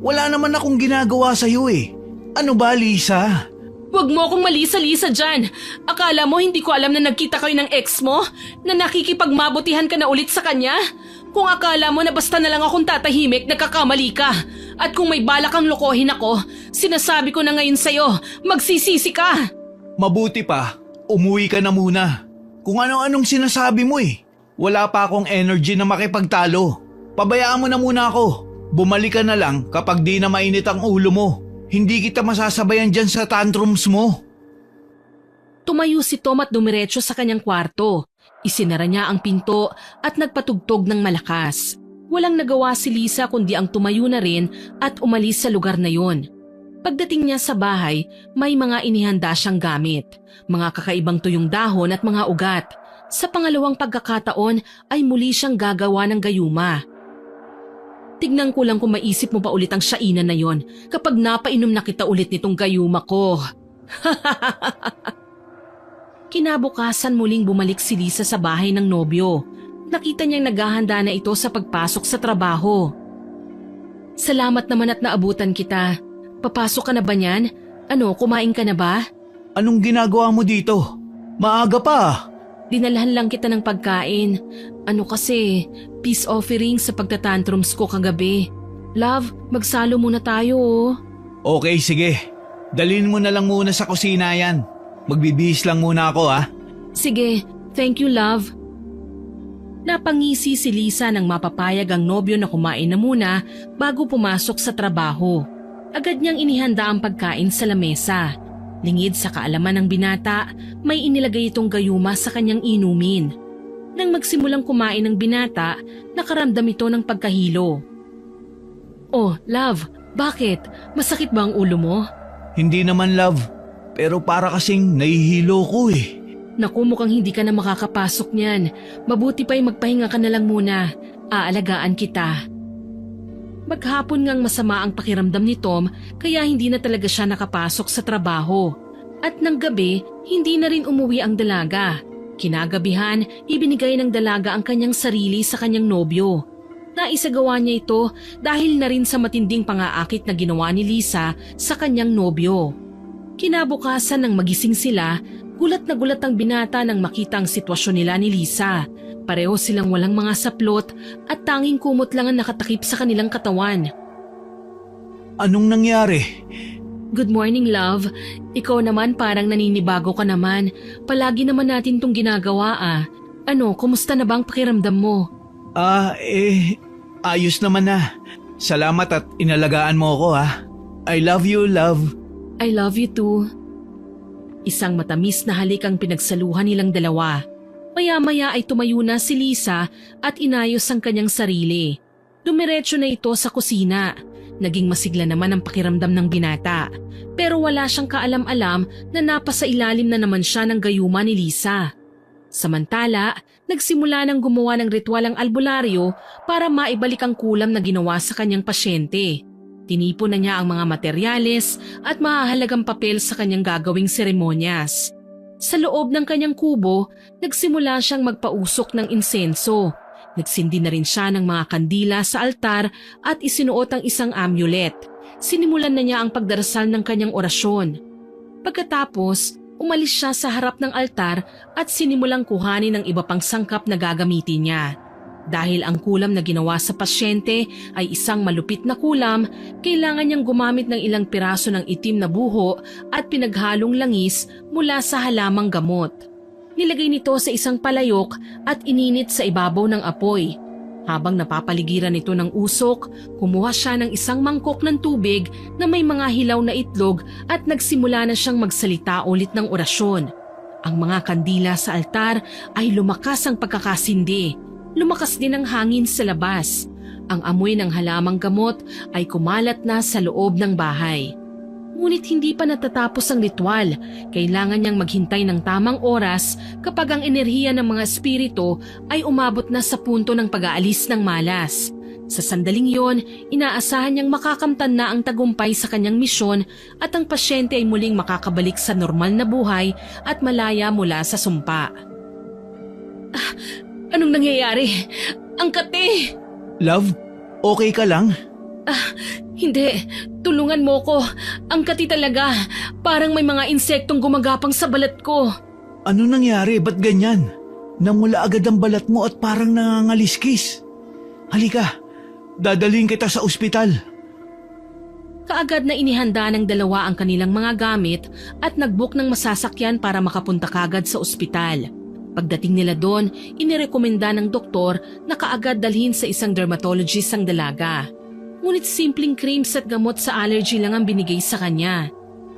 Wala naman akong ginagawa sa'yo eh. Ano ba, Lisa? Huwag mo akong malisa-lisa dyan. Akala mo hindi ko alam na nagkita kayo ng ex mo? Na nakikipagmabutihan ka na ulit sa kanya? Kung akala mo na basta na lang akong tatahimik, nagkakamali ka. At kung may balak kang lokohin ako, sinasabi ko na ngayon sa'yo, magsisisi ka. Mabuti pa, umuwi ka na muna. Kung ano-anong sinasabi mo eh. Wala pa akong energy na makipagtalo. Pabayaan mo na muna ako. Bumalik ka na lang kapag di na mainit ang ulo mo. Hindi kita masasabayan dyan sa tantrums mo. Tumayo si Tom at dumiretso sa kanyang kwarto. Isinara niya ang pinto at nagpatugtog ng malakas. Walang nagawa si Lisa kundi ang tumayo na rin at umalis sa lugar na yon. Pagdating niya sa bahay, may mga inihanda siyang gamit. Mga kakaibang tuyong dahon at mga ugat. Sa pangalawang pagkakataon ay muli siyang gagawa ng gayuma. Tignan ko lang kung maisip mo pa ulit ang siyainan na yon kapag napainom na kita ulit nitong gayuma ko. Kinabukasan muling bumalik si Lisa sa bahay ng nobyo. Nakita niyang naghahanda na ito sa pagpasok sa trabaho. Salamat naman at naabutan kita. Papasok ka na ba niyan? Ano, kumain ka na ba? Anong ginagawa mo dito? Maaga pa. Dinalhan lang kita ng pagkain. Ano kasi, peace offering sa pagtatantrums ko kagabi. Love, magsalo muna tayo Okay, sige. Dalhin mo na lang muna sa kusina yan. Magbibihis lang muna ako Sige, thank you love. Napangisi si Lisa nang mapapayag ang nobyo na kumain na muna bago pumasok sa trabaho. Agad niyang inihanda ang pagkain sa lamesa. Lingid sa kaalaman ng binata, may inilagay itong gayuma sa kanyang inumin. Nang magsimulang kumain ng binata, nakaramdam ito ng pagkahilo. Oh, love, bakit? Masakit ba ang ulo mo? Hindi naman, love. Pero para kasing nahihilo ko eh. Naku, mukhang hindi ka na makakapasok niyan. Mabuti pa'y magpahinga ka na lang muna. Aalagaan kita. Maghapon ngang masama ang pakiramdam ni Tom kaya hindi na talaga siya nakapasok sa trabaho. At ng gabi, hindi na rin umuwi ang dalaga. Kinagabihan, ibinigay ng dalaga ang kanyang sarili sa kanyang nobyo. Naisagawa niya ito dahil na rin sa matinding pangaakit na ginawa ni Lisa sa kanyang nobyo. Kinabukasan nang magising sila, gulat na gulat ang binata nang makita ang sitwasyon nila ni Lisa. Pareho silang walang mga saplot at tanging kumot lang ang nakatakip sa kanilang katawan. Anong nangyari? Good morning, love. Ikaw naman parang naninibago ka naman. Palagi naman natin tong ginagawa Ano, kumusta na ba ang pakiramdam mo? Ayos naman na. Salamat at inalagaan mo ako I love you, love. I love you too. Isang matamis na halik ang pinagsaluhan nilang dalawa. Maya-maya ay tumayo na si Lisa at inayos ang kanyang sarili. Dumiretso na ito sa kusina. Naging masigla naman ang pakiramdam ng binata. Pero wala siyang kaalam-alam na napasa ilalim na naman siya ng gayuma ni Lisa. Samantala, nagsimula ng gumawa ng ritual ang albularyo para maibalik ang kulam na ginawa sa kanyang pasyente. Tinipon na niya ang mga materyales at mahahalagang papel sa kanyang gagawing seremonyas. Sa loob ng kanyang kubo, nagsimula siyang magpausok ng insenso. Nagsindi na rin siya ng mga kandila sa altar at isinuot ang isang amulet. Sinimulan na niya ang pagdarasal ng kanyang orasyon. Pagkatapos, umalis siya sa harap ng altar at sinimulang kuhanin ng iba pang sangkap na gagamitin niya. Dahil ang kulam na ginawa sa pasyente ay isang malupit na kulam, kailangan niyang gumamit ng ilang piraso ng itim na buho at pinaghalong langis mula sa halamang gamot. Nilagay nito sa isang palayok at ininit sa ibabaw ng apoy. Habang napapaligiran ito ng usok, kumuha siya ng isang mangkok ng tubig na may mga hilaw na itlog at nagsimula na siyang magsalita ulit ng orasyon. Ang mga kandila sa altar ay lumakas ang pagkakasindi. Lumakas din ang hangin sa labas. Ang amoy ng halamang gamot ay kumalat na sa loob ng bahay. Ngunit hindi pa natatapos ang ritual. Kailangan niyang maghintay ng tamang oras kapag ang enerhiya ng mga espiritu ay umabot na sa punto ng pag-aalis ng malas. Sa sandaling yon, inaasahan niyang makakamtan na ang tagumpay sa kanyang misyon at ang pasyente ay muling makakabalik sa normal na buhay at malaya mula sa sumpa. Anong nangyayari? Ang kate! Love, okay ka lang? Hindi. Tulungan mo ko. Ang kati talaga. Parang may mga insektong gumagapang sa balat ko. Ano nangyari? Ba't ganyan? Namula agad ang balat mo at parang nangangaliskis. Halika, dadalhin kita sa ospital. Kaagad na inihanda ng dalawa ang kanilang mga gamit at nagbook ng masasakyan para makapunta kagad sa ospital. Pagdating nila doon, inirekomenda ng doktor na kaagad dalhin sa isang dermatologist ang dalaga. Ngunit simpleng creams at gamot sa allergy lang ang binigay sa kanya.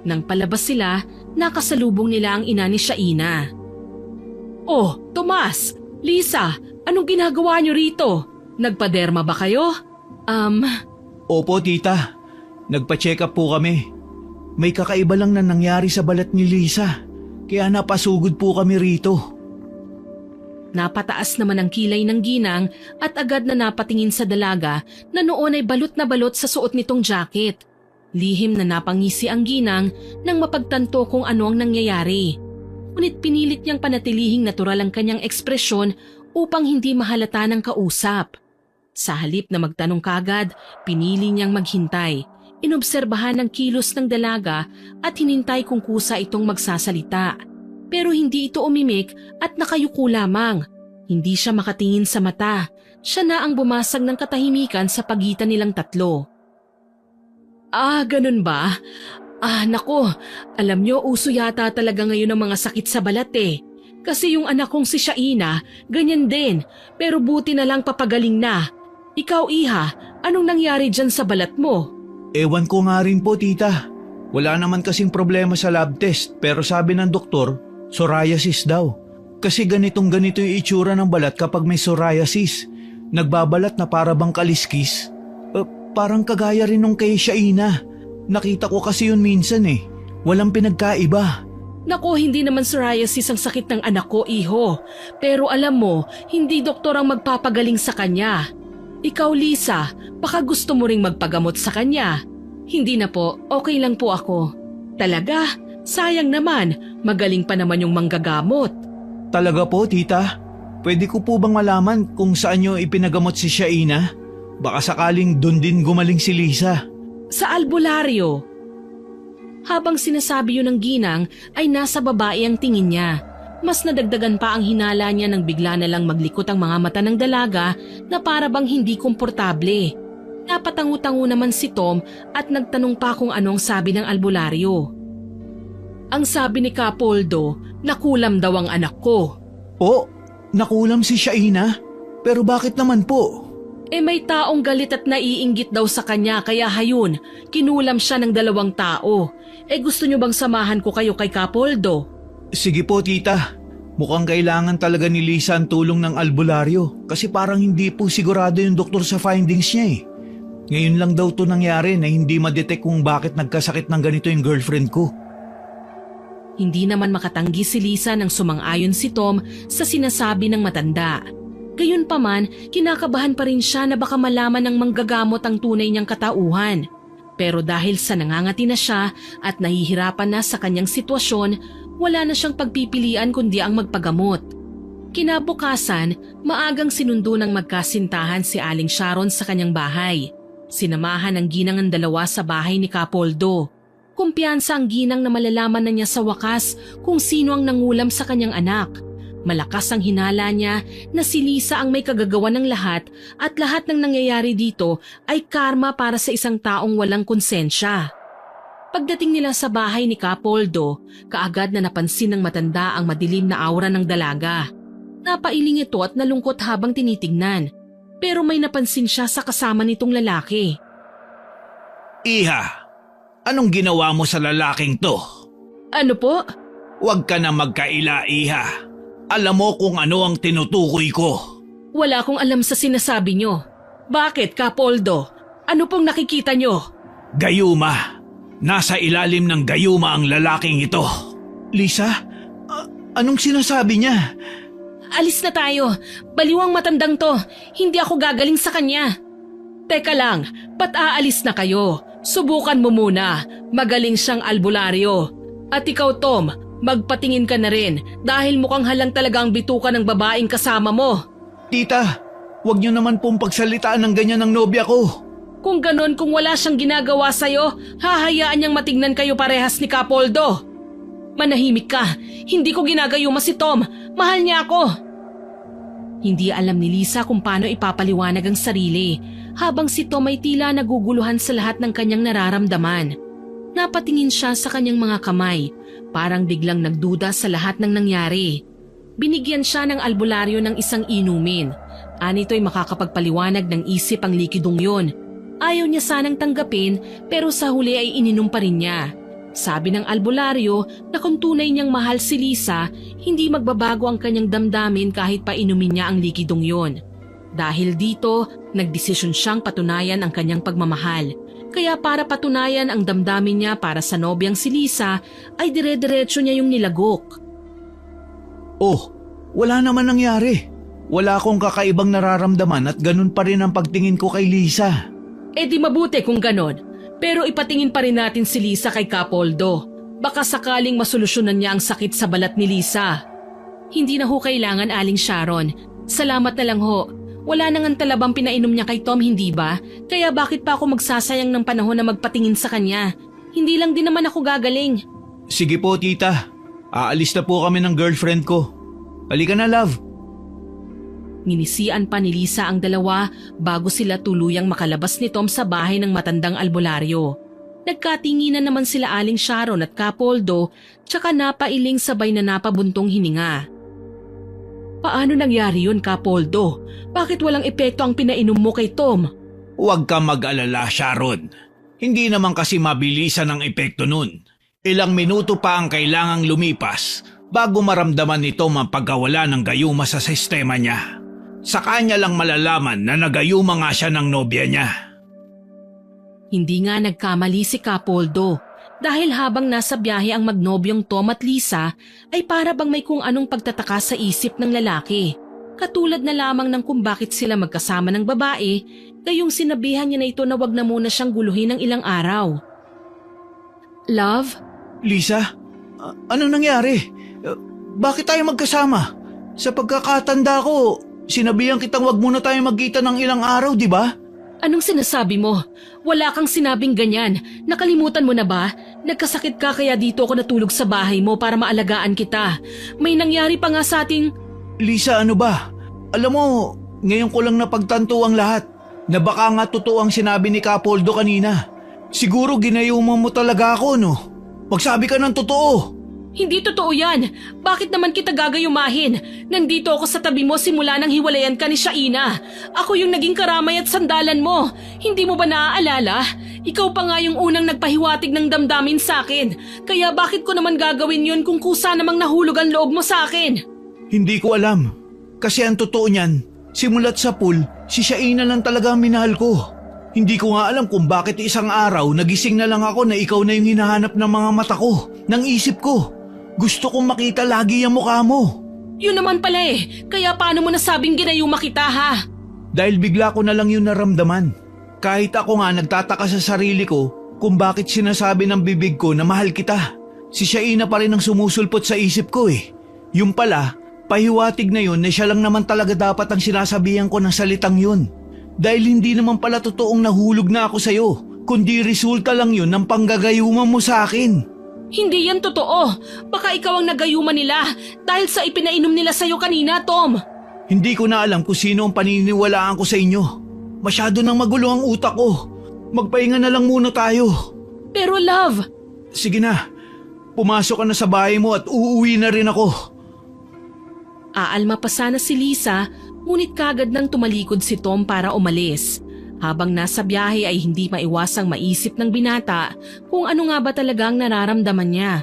Nang palabas sila, nakasalubong nila ang ina ni Shaina. "Oh, Tomas! Lisa! Anong ginagawa niyo rito? Nagpaderma ba kayo?" Opo, tita. Nagpa-check up po kami. May kakaiba lang na nangyari sa balat ni Lisa. Kaya napasugod po kami rito. Napataas naman ang kilay ng ginang at agad na napatingin sa dalaga na noon ay balot na balot sa suot nitong jacket. Lihim na napangisi ang ginang nang mapagtanto kung ano ang nangyayari. Ngunit pinilit niyang panatilihing natural ang kanyang ekspresyon upang hindi mahalata ng kausap. Sa halip na magtanong kagad, pinili niyang maghintay. Inobserbahan ang kilos ng dalaga at hinintay kung kusa itong magsasalita. Pero hindi ito umimik at nakayuko lamang. Hindi siya makatingin sa mata. Siya na ang bumasag ng katahimikan sa pagitan nilang tatlo. Ganun ba? Nako, alam niyo uso yata talaga ngayon ang mga sakit sa balat eh. Kasi yung anak kong si Shaina, ganyan din. Pero buti na lang papagaling na. Ikaw, Iha, anong nangyari dyan sa balat mo? Ewan ko nga rin po, tita. Wala naman kasing problema sa lab test pero sabi ng doktor, psoriasis daw. Kasi ganito yung itsura ng balat kapag may psoriasis. Nagbabalat na para bang kaliskis. Parang kagaya rin nung kay Shaina. Nakita ko kasi yun minsan eh. Walang pinagkaiba. Naku, hindi naman psoriasis ang sakit ng anak ko, Iho. Pero alam mo, hindi doktor ang magpapagaling sa kanya. Ikaw, Lisa, baka gusto mo ring magpagamot sa kanya. Hindi na po, okay lang po ako. Talaga? Sayang naman, magaling pa naman yung manggagamot. Talaga po, tita? Pwede ko po bang malaman kung saan nyo ipinagamot si Shaina? Baka sakaling doon din gumaling si Lisa. Sa albularyo. Habang sinasabi yun ng ginang ay nasa babae ang tingin niya. Mas nadagdagan pa ang hinala niya nang bigla na lang maglikot ang mga mata ng dalaga na para bang hindi komportable. Napatangu-tangu naman si Tom at nagtanong pa kung anong sabi ng albularyo. Ang sabi ni Capoldo, nakulam daw ang anak ko. Oh, nakulam si Shaina? Pero bakit naman po? May taong galit at naiinggit daw sa kanya kaya hayun, kinulam siya ng 2 tao. Gusto niyo bang samahan ko kayo kay Capoldo? Sige po, tita. Mukhang kailangan talaga ni Lisa ang tulong ng albularyo kasi parang hindi po sigurado yung doktor sa findings niya eh. Ngayon lang daw to nangyari na hindi ma-detect kung bakit nagkasakit ng ganito yung girlfriend ko. Hindi naman makatanggi si Lisa nang sumang-ayon si Tom sa sinasabi ng matanda. Gayunpaman, kinakabahan pa rin siya na baka malaman ng manggagamot ang tunay niyang katauhan. Pero dahil sa nangangati na siya at nahihirapan na sa kanyang sitwasyon, wala na siyang pagpipilian kundi ang magpagamot. Kinabukasan, maagang sinundo ng magkasintahan si Aling Sharon sa kanyang bahay. Sinamahan ng ginang ang 2 sa bahay ni Capoldo. Kumpiyansa ang ginang na malalaman na niya sa wakas kung sino ang nangulam sa kanyang anak. Malakas ang hinala niya na si Lisa ang may kagagawa ng lahat at lahat ng nangyayari dito ay karma para sa isang taong walang konsensya. Pagdating nila sa bahay ni Capoldo, kaagad na napansin ng matanda ang madilim na aura ng dalaga. Napailing ito at nalungkot habang tinitingnan, pero may napansin siya sa kasama nitong lalaki. Iha, anong ginawa mo sa lalaking to? Ano po? Huwag ka na magkaila, Iha. Alam mo kung ano ang tinutukoy ko. Wala akong alam sa sinasabi nyo. Bakit, Capoldo? Ano pong nakikita nyo? Gayuma. Nasa ilalim ng gayuma ang lalaking ito. Lisa, anong sinasabi niya? Alis na tayo. Baliwang matandang to. Hindi ako gagaling sa kanya. Teka lang, ba't aalis na kayo? Subukan mo muna. Magaling siyang albularyo. At ikaw, Tom, magpatingin ka na rin dahil mukhang halang talaga ang bituka ng babaeng kasama mo. Tita, huwag niyo naman pong pagsalitaan ng ganyan ng nobya ko. Kung ganon, kung wala siyang ginagawa sa'yo, hahayaan niyang matignan kayo parehas ni Capoldo. Manahimik ka. Hindi ko ginagayuma si Tom. Mahal niya ako. Hindi alam ni Lisa kung paano ipapaliwanag ang sarili habang si Tom ay tila naguguluhan sa lahat ng kanyang nararamdaman. Napatingin siya sa kanyang mga kamay, parang biglang nagduda sa lahat ng nangyari. Binigyan siya ng albularyo ng isang inumin. Anito'y makakapagpaliwanag ng isip ang likidong yun. Ayaw niya sanang tanggapin pero sa huli ay ininom pa rin niya. Sabi ng albularyo na kung tunay niyang mahal si Lisa, hindi magbabago ang kanyang damdamin kahit pa inumin niya ang likidong yun. Dahil dito, nagdesisyon siyang patunayan ang kanyang pagmamahal. Kaya para patunayan ang damdamin niya para sa nobyang si Lisa, ay dire-diretso niya yung nilagok. Oh, wala naman nangyari. Wala akong kakaibang nararamdaman at ganun pa rin ang pagtingin ko kay Lisa. Eh di mabuti kung ganon. Pero ipatingin pa rin natin si Lisa kay Capoldo. Baka sakaling masolusyonan niya ang sakit sa balat ni Lisa. Hindi na ho kailangan, Aling Sharon. Salamat na lang ho. Wala nang ang talabang pinainom niya kay Tom, hindi ba? Kaya bakit pa ako magsasayang ng panahon na magpatingin sa kanya? Hindi lang din naman ako gagaling. Sige po, tita. Aalis na po kami ng girlfriend ko. Halika na, love. Nginisian pa ni Lisa ang dalawa bago sila tuluyang makalabas ni Tom sa bahay ng matandang albularyo. Nagkatinginan naman sila Aling Sharon at Capoldo tsaka napailing sabay na napabuntong hininga. Paano nangyari yun, Capoldo? Bakit walang epekto ang pinainom mo kay Tom? Huwag ka mag-alala, Sharon. Hindi naman kasi mabilisan ang epekto nun. Ilang minuto pa ang kailangang lumipas bago maramdaman ni Tom ang pagkawala ng gayuma sa sistema niya. Sa kanya lang malalaman na nagayuma nga siya ng nobya niya. Hindi nga nagkamali si Capoldo dahil habang nasa biyahe ang magnobyong Tom at Lisa ay para bang may kung anong pagtataka sa isip ng lalaki. Katulad na lamang ng kung bakit sila magkasama ng babae, gayong sinabihan niya na ito na wag na muna siyang guluhin ng ilang araw. Love? Lisa, ano nangyari? Bakit tayo magkasama? Sa pagkakatanda ko, sinabihan kitang wag muna tayo magkita ng ilang araw, di ba? Anong sinasabi mo? Wala kang sinabing ganyan. Nakalimutan mo na ba? Nagkasakit ka kaya dito ako natulog sa bahay mo para maalagaan kita. May nangyari pa nga sa ating... Lisa, ano ba? Alam mo, ngayon ko lang napagtanto ang lahat na baka nga totoo ang sinabi ni Capoldo kanina. Siguro ginayuman mo talaga ako, no? Magsabi ka ng totoo. Hindi totoo yan. Bakit naman kita gagayumahin? Nandito ako sa tabi mo simula nang hiwalayan ka ni Shaina. Ako yung naging karamay at sandalan mo. Hindi mo ba naaalala? Ikaw pa nga yung unang nagpahiwatig ng damdamin sa akin. Kaya bakit ko naman gagawin yun kung kusa namang nahulog ang loob mo sa akin? Hindi ko alam. Kasi ang totoo niyan, simulat sa pool, si Shaina lang talaga ang minahal ko. Hindi ko nga alam kung bakit isang araw nagising na lang ako na ikaw na yung hinahanap ng mga mata ko, ng isip ko. Gusto kong makita lagi ang mukha mo. Yun naman pala eh. Kaya paano mo nasabing ginayuma kita ha? Dahil bigla ko na lang yun naramdaman. Kahit ako nga nagtataka sa sarili ko kung bakit sinasabi ng bibig ko na mahal kita. Si Shaina pa rin ang sumusulpot sa isip ko eh. Yung pala, pahiwatig na yun na siya lang naman talaga dapat ang sinasabihan ko ng salitang yun. Dahil hindi naman pala totoong nahulog na ako sa'yo. kundi resulta lang yun ng panggagayuman mo sa akin. Hindi yan totoo. Baka ikaw ang nagayuman nila dahil sa ipinainom nila sa'yo kanina, Tom. Hindi ko na alam kung sino ang paniniwalaan ko sa inyo. Masyado nang magulo ang utak ko. Magpahinga na lang muna tayo. Pero love, Sige na, pumasok ka na sa bahay mo at uuwi na rin ako. aalma pa sana si Lisa, ngunit kagad nang tumalikod si Tom para umalis. Habang nasa biyahe ay hindi maiwasang maisip ng binata kung ano nga ba talagang nararamdaman niya.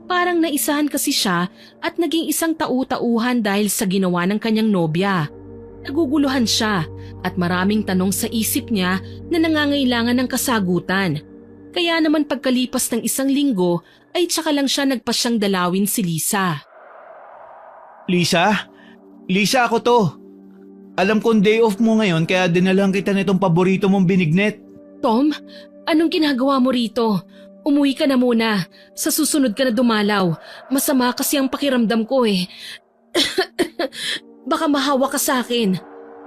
Parang naisahan kasi siya at naging isang tau-tauhan dahil sa ginawa ng kanyang nobya. Naguguluhan siya at maraming tanong sa isip niya na nangangailangan ng kasagutan. Kaya naman pagkalipas ng 1 linggo ay tsaka lang siya nagpasyang dalawin si Lisa. Lisa? Lisa, ako to. Alam kong day off mo ngayon kaya dinalang kita nitong paborito mong binignet. Tom, anong ginagawa mo rito? Umuwi ka na muna. Sa susunod ka na dumalaw. Masama kasi ang pakiramdam ko eh. Baka mahawa ka sa akin.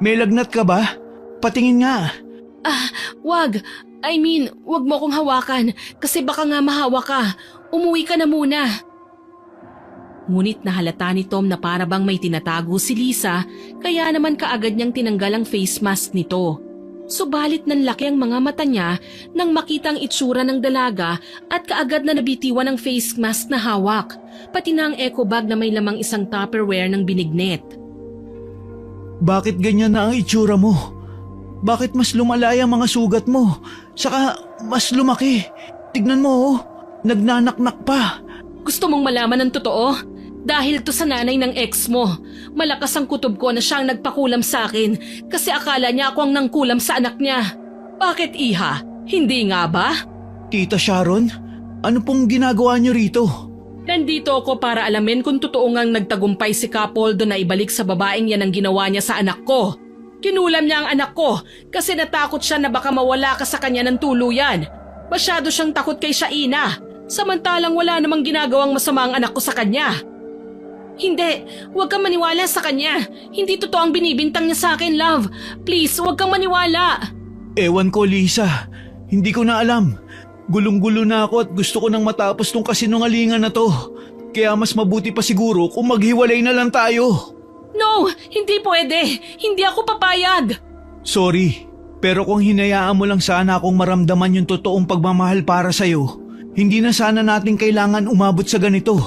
May lagnat ka ba? Patingin nga. Wag. Wag mo akong hawakan kasi baka nga mahawa ka. Umuwi ka na muna. Ngunit nahalata ni Tom na para bang may tinatago si Lisa kaya naman kaagad niyang tinanggal ang face mask nito. Subalit nanlaki ang mga mata niya nang makita ang itsura ng dalaga at kaagad na nabitiwan ang face mask na hawak, pati na ang eco bag na may lamang isang Tupperware ng binignet. Bakit ganyan na ang itsura mo? Bakit mas lumalaya ang mga sugat mo? Saka mas lumaki. Tignan mo oh, nagnanaknak pa. Gusto mong malaman ang totoo? Dahil to sa nanay ng ex mo. Malakas ang kutob ko na siyang nagpakulam sa akin kasi akala niya ako ang nangkulam sa anak niya. Bakit iha? Hindi nga ba? Tita Sharon, ano pong ginagawa niyo rito? Nandito ako para alamin kung totoo ngang nagtagumpay si Capoldo na ibalik sa babaeng yan ang ginawa niya sa anak ko. Kinulam niya ang anak ko kasi natakot siya na baka mawala ka sa kanya ng tuluyan. Masyado siyang takot kay Shaina, samantalang wala namang ginagawang masama ang anak ko sa kanya. Hindi, huwag kang maniwala sa kanya. Hindi totoo ang binibintang niya sa akin, love. Please, huwag kang maniwala. Ewan ko, Lisa. Hindi ko na alam. Gulong-gulo na ako at gusto ko nang matapos tong kasinungalingan na to. Kaya mas mabuti pa siguro kung maghiwalay na lang tayo. No, hindi pwede. Hindi ako papayag. Sorry, pero kung hinayaan mo lang sana akong maramdaman yung totoong pagmamahal para sa'yo, hindi na sana natin kailangan umabot sa ganito.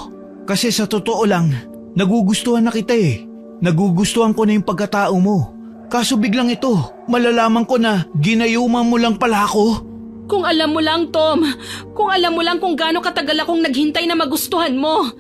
Kasi sa totoo lang, nagugustuhan na kita eh. Nagugustuhan ko na yung pagkatao mo. Kaso biglang ito, malalaman ko na ginayuman mo lang pala ako. Kung alam mo lang, Tom. Kung alam mo lang kung gaano katagal akong naghintay na magustuhan mo.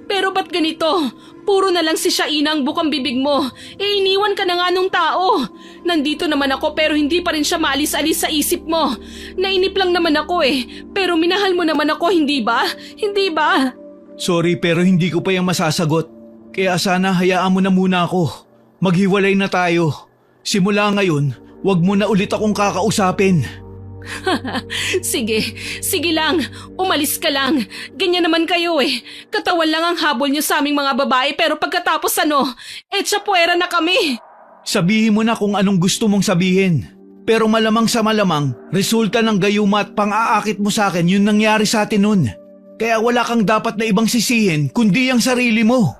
Pero ba't ganito? Puro na lang si Shaina ang bukang bibig mo. Iniwan ka na nga nung tao. Nandito naman ako pero hindi pa rin siya maalis-alis sa isip mo. Nainip lang naman ako eh. Pero minahal mo naman ako, hindi ba? Hindi ba? Sorry pero hindi ko pa yung masasagot. Kaya sana hayaan mo na muna ako. Maghiwalay na tayo. Simula ngayon, wag mo na ulit akong kakausapin. Sige lang. Umalis ka lang. Ganyan naman kayo eh. Katawan lang ang habol niyo sa aming mga babae pero pagkatapos etsapuera na kami. Sabihin mo na kung anong gusto mong sabihin. Pero malamang sa malamang, resulta ng gayuma at pang-aakit mo sa akin yung nangyari sa atin nun. Kaya wala kang dapat na ibang sisihin kundi ang sarili mo.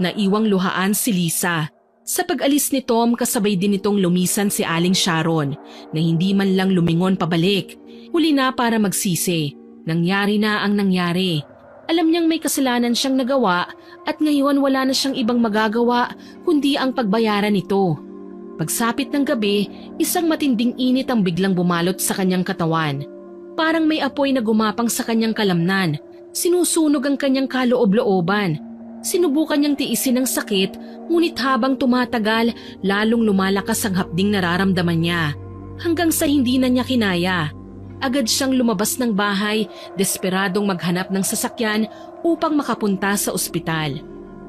Naiwang luhaan si Lisa. Sa pag-alis ni Tom, kasabay din itong lumisan si Aling Sharon na hindi man lang lumingon pabalik. Huli na para magsisi. Nangyari na ang nangyari. Alam niyang may kasalanan siyang nagawa at ngayon wala na siyang ibang magagawa kundi ang pagbayaran nito. Pagsapit ng gabi, isang matinding init ang biglang bumalot sa kanyang katawan. Parang may apoy na gumapang sa kanyang kalamnan. Sinusunog ang kanyang kaloob-looban. Sinubukan niyang tiisin ang sakit, ngunit habang tumatagal, lalong lumalakas ang hapding nararamdaman niya. Hanggang sa hindi na niya kinaya. Agad siyang lumabas ng bahay, desperadong maghanap ng sasakyan upang makapunta sa ospital.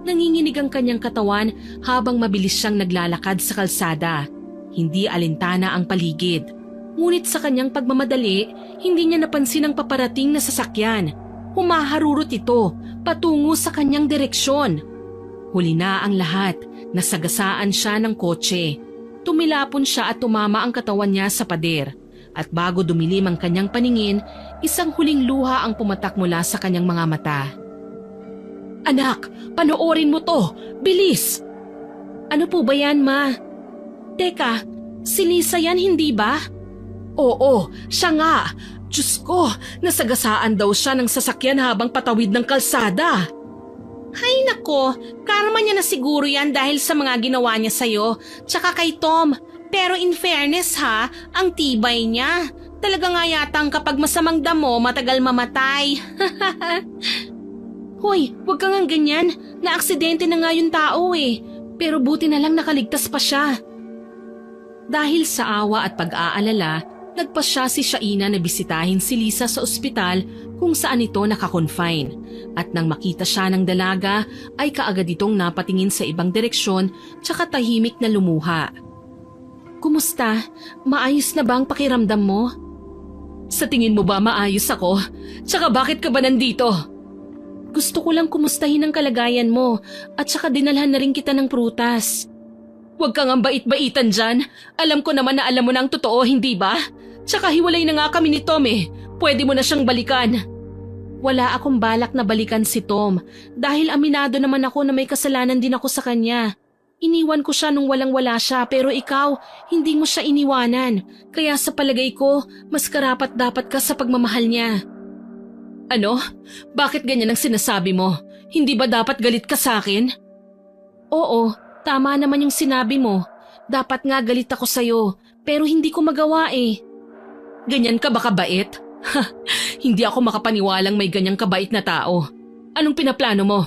Nanginginig ang kanyang katawan habang mabilis siyang naglalakad sa kalsada. Hindi alintana ang paligid. Ngunit sa kanyang pagmamadali, hindi niya napansin ang paparating na sasakyan. Humaharurot ito patungo sa kanyang direksyon. Huli na ang lahat, nasagasaan siya ng kotse. Tumilapon siya at tumama ang katawan niya sa pader. At bago dumilim ang kanyang paningin, isang huling luha ang pumatak mula sa kanyang mga mata. Anak, panoorin mo to! Bilis! Ano po ba yan, Ma? Teka, si Lisa yan hindi ba? Oo, siya nga. Diyos ko, nasagasaan daw siya ng sasakyan habang patawid ng kalsada. Hay nako, karma niya na siguro yan dahil sa mga ginawa niya sa'yo, tsaka kay Tom. Pero in fairness ha, ang tibay niya. Talaga nga yatang kapag masamang damo, matagal mamatay. Hoy, wag kang nga ganyan. Na-aksidente na nga yung tao eh. Pero buti na lang nakaligtas pa siya. Dahil sa awa at pag-aalala, nagpasya si Shaina na bisitahin si Lisa sa ospital kung saan ito nakakonfine. At nang makita siya ng dalaga, ay kaagad itong napatingin sa ibang direksyon tsaka tahimik na lumuha. Kumusta? Maayos na ba ang pakiramdam mo? Sa tingin mo ba maayos ako? Tsaka bakit ka ba nandito? Gusto ko lang kumustahin ang kalagayan mo at saka dinalhan na rin kita ng prutas. Huwag kang ang bait-baitan dyan. Alam ko naman na alam mo na ang totoo, hindi ba? Tsaka hiwalay na nga kami ni Tom eh. Pwede mo na siyang balikan. Wala akong balak na balikan si Tom dahil aminado naman ako na may kasalanan din ako sa kanya. Iniwan ko siya nung walang-wala siya pero ikaw, hindi mo siya iniwanan. Kaya sa palagay ko, mas karapat-dapat ka sa pagmamahal niya. Ano? Bakit ganyan ang sinasabi mo? Hindi ba dapat galit ka sa akin? Oo, tama naman yung sinabi mo. Dapat nga galit ako sa'yo, pero hindi ko magawa eh. Ganyan ka ba kabait? Hindi ako makapaniwalang may ganyang kabait na tao. Anong pinaplano mo?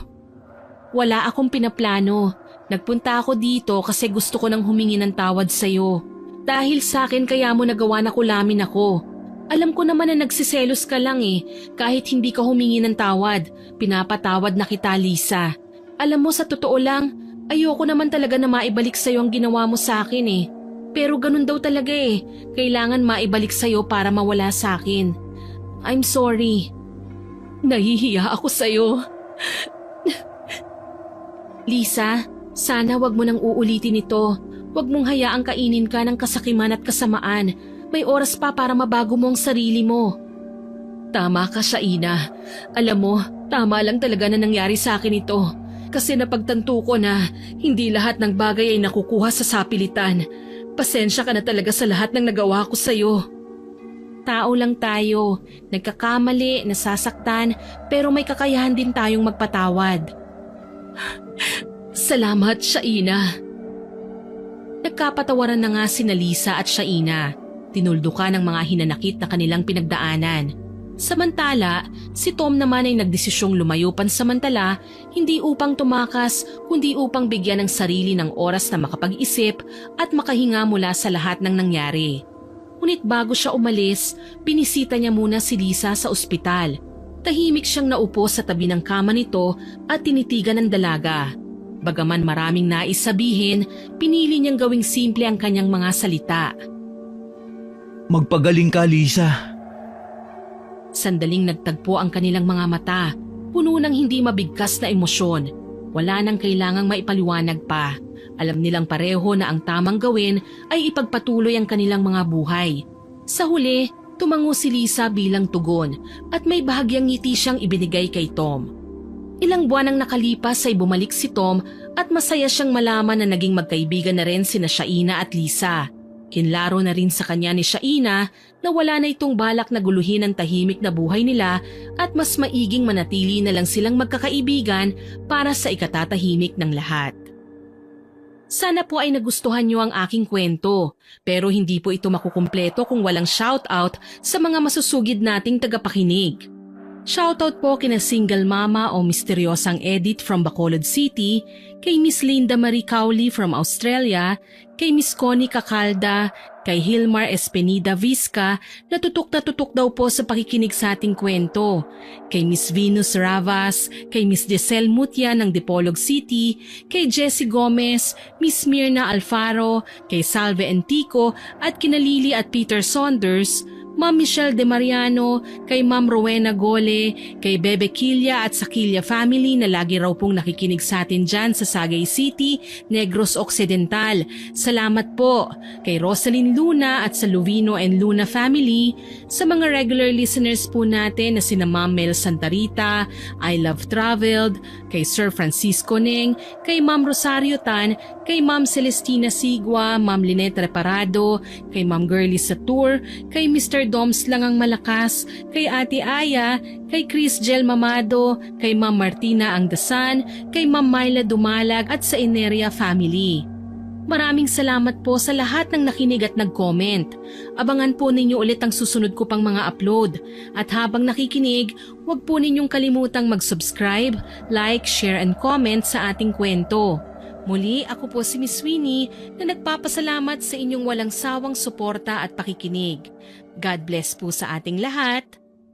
Wala akong pinaplano. Nagpunta ako dito kasi gusto ko nang humingi ng tawad sa'yo. Dahil sa akin kaya mo nagawa na kulamin ako. Alam ko naman na nagsiselos ka lang eh. Kahit hindi ka humingi ng tawad, pinapatawad na kita, Lisa. Alam mo, sa totoo lang, ayoko naman talaga na maibalik sa'yo ang ginawa mo sa akin eh. Pero ganun daw talaga eh. Kailangan maibalik sa'yo para mawala sa akin. I'm sorry. Nahihiya ako sa'yo. Lisa, sana wag mo nang uulitin ito. Wag mong hayaang kainin ka ng kasakiman at kasamaan. May oras pa para mabago mo ang sarili mo. Tama ka, Shaina. Alam mo, tama lang talaga na nangyari sa akin ito. Kasi napagtanto ko na hindi lahat ng bagay ay nakukuha sa sapilitan. Pasensya ka na talaga sa lahat ng nagawa ko sa'yo. Tao lang tayo. Nagkakamali, nasasaktan, pero may kakayahan din tayong magpatawad. Salamat, Shaina. Nagkapatawaran na nga sina Lisa at Shaina. Tinuldukan ng mga hinanakit na kanilang pinagdaanan. Samantala, si Tom naman ay nagdesisyong lumayo pansamantala, hindi upang tumakas kundi upang bigyan ng sarili ng oras na makapag-isip at makahinga mula sa lahat ng nangyari. Ngunit bago siya umalis, binisita niya muna si Lisa sa ospital. Tahimik siyang naupo sa tabi ng kama nito at tinitigan ng dalaga. Bagaman maraming nais sabihin, pinili niyang gawing simple ang kanyang mga salita. Magpagaling ka, Lisa. Sandaling nagtagpo ang kanilang mga mata, puno ng hindi mabigkas na emosyon. Wala nang kailangang maipaliwanag pa. Alam nilang pareho na ang tamang gawin ay ipagpatuloy ang kanilang mga buhay. Sa huli, tumango si Lisa bilang tugon at may bahagyang ngiti siyang ibinigay kay Tom. Ilang buwan ang nakalipas ay bumalik si Tom at masaya siyang malaman na naging magkaibigan na rin sina Shaina at Lisa. Kinlaro na rin sa kanya ni Shaina na wala na itong balak na guluhin ang tahimik na buhay nila at mas maiging manatili na lang silang magkakaibigan para sa ikatatahimik ng lahat. Sana po ay nagustuhan niyo ang aking kwento, pero hindi po ito makukumpleto kung walang shoutout sa mga masusugid nating tagapakinig. Shoutout po kina Single Mama o Misteryosang Edit from Bacolod City, kay Miss Linda Marie Cowley from Australia, kay Miss Connie Cacalda, kay Hilmar Espenida Vizca na tutok daw po sa pakikinig sa ating kwento, kay Miss Venus Ravas, kay Miss Giselle Mutya ng Dipolog City, kay Jessie Gomez, Miss Mirna Alfaro, kay Salve Antico at kina Lily at Peter Saunders. Ma'am Michelle De Mariano, kay Ma'am Rowena Gole, kay Bebe Quilla at sa Quilla family na lagi raw pong nakikinig sa atin dyan sa Sagay City, Negros Occidental. Salamat po kay Rosalyn Luna at sa Luvino and Luna family, sa mga regular listeners po natin na sina Ma'am Mel Santa Rita, I Love Traveled, kay Sir Francisco Ning, kay Ma'am Rosario Tan, kay Ma'am Celestina Sigua, Ma'am Lynette Reparado, kay Ma'am Girlie Satur, kay Mr. Doms lang ang malakas, kay Ate Aya, kay Chris Gel Mamado, kay Ma'am Martina Angdasan, kay Ma'am Myla Dumalag at sa Ineria family. Maraming salamat po sa lahat ng nakinig at nag-comment. Abangan po ninyo ulit ang susunod ko pang mga upload. At habang nakikinig, huwag po ninyong kalimutang mag-subscribe, like, share and comment sa ating kwento. Muli, ako po si Miss Winnie na nagpapasalamat sa inyong walang sawang suporta at pakikinig. God bless po sa ating lahat.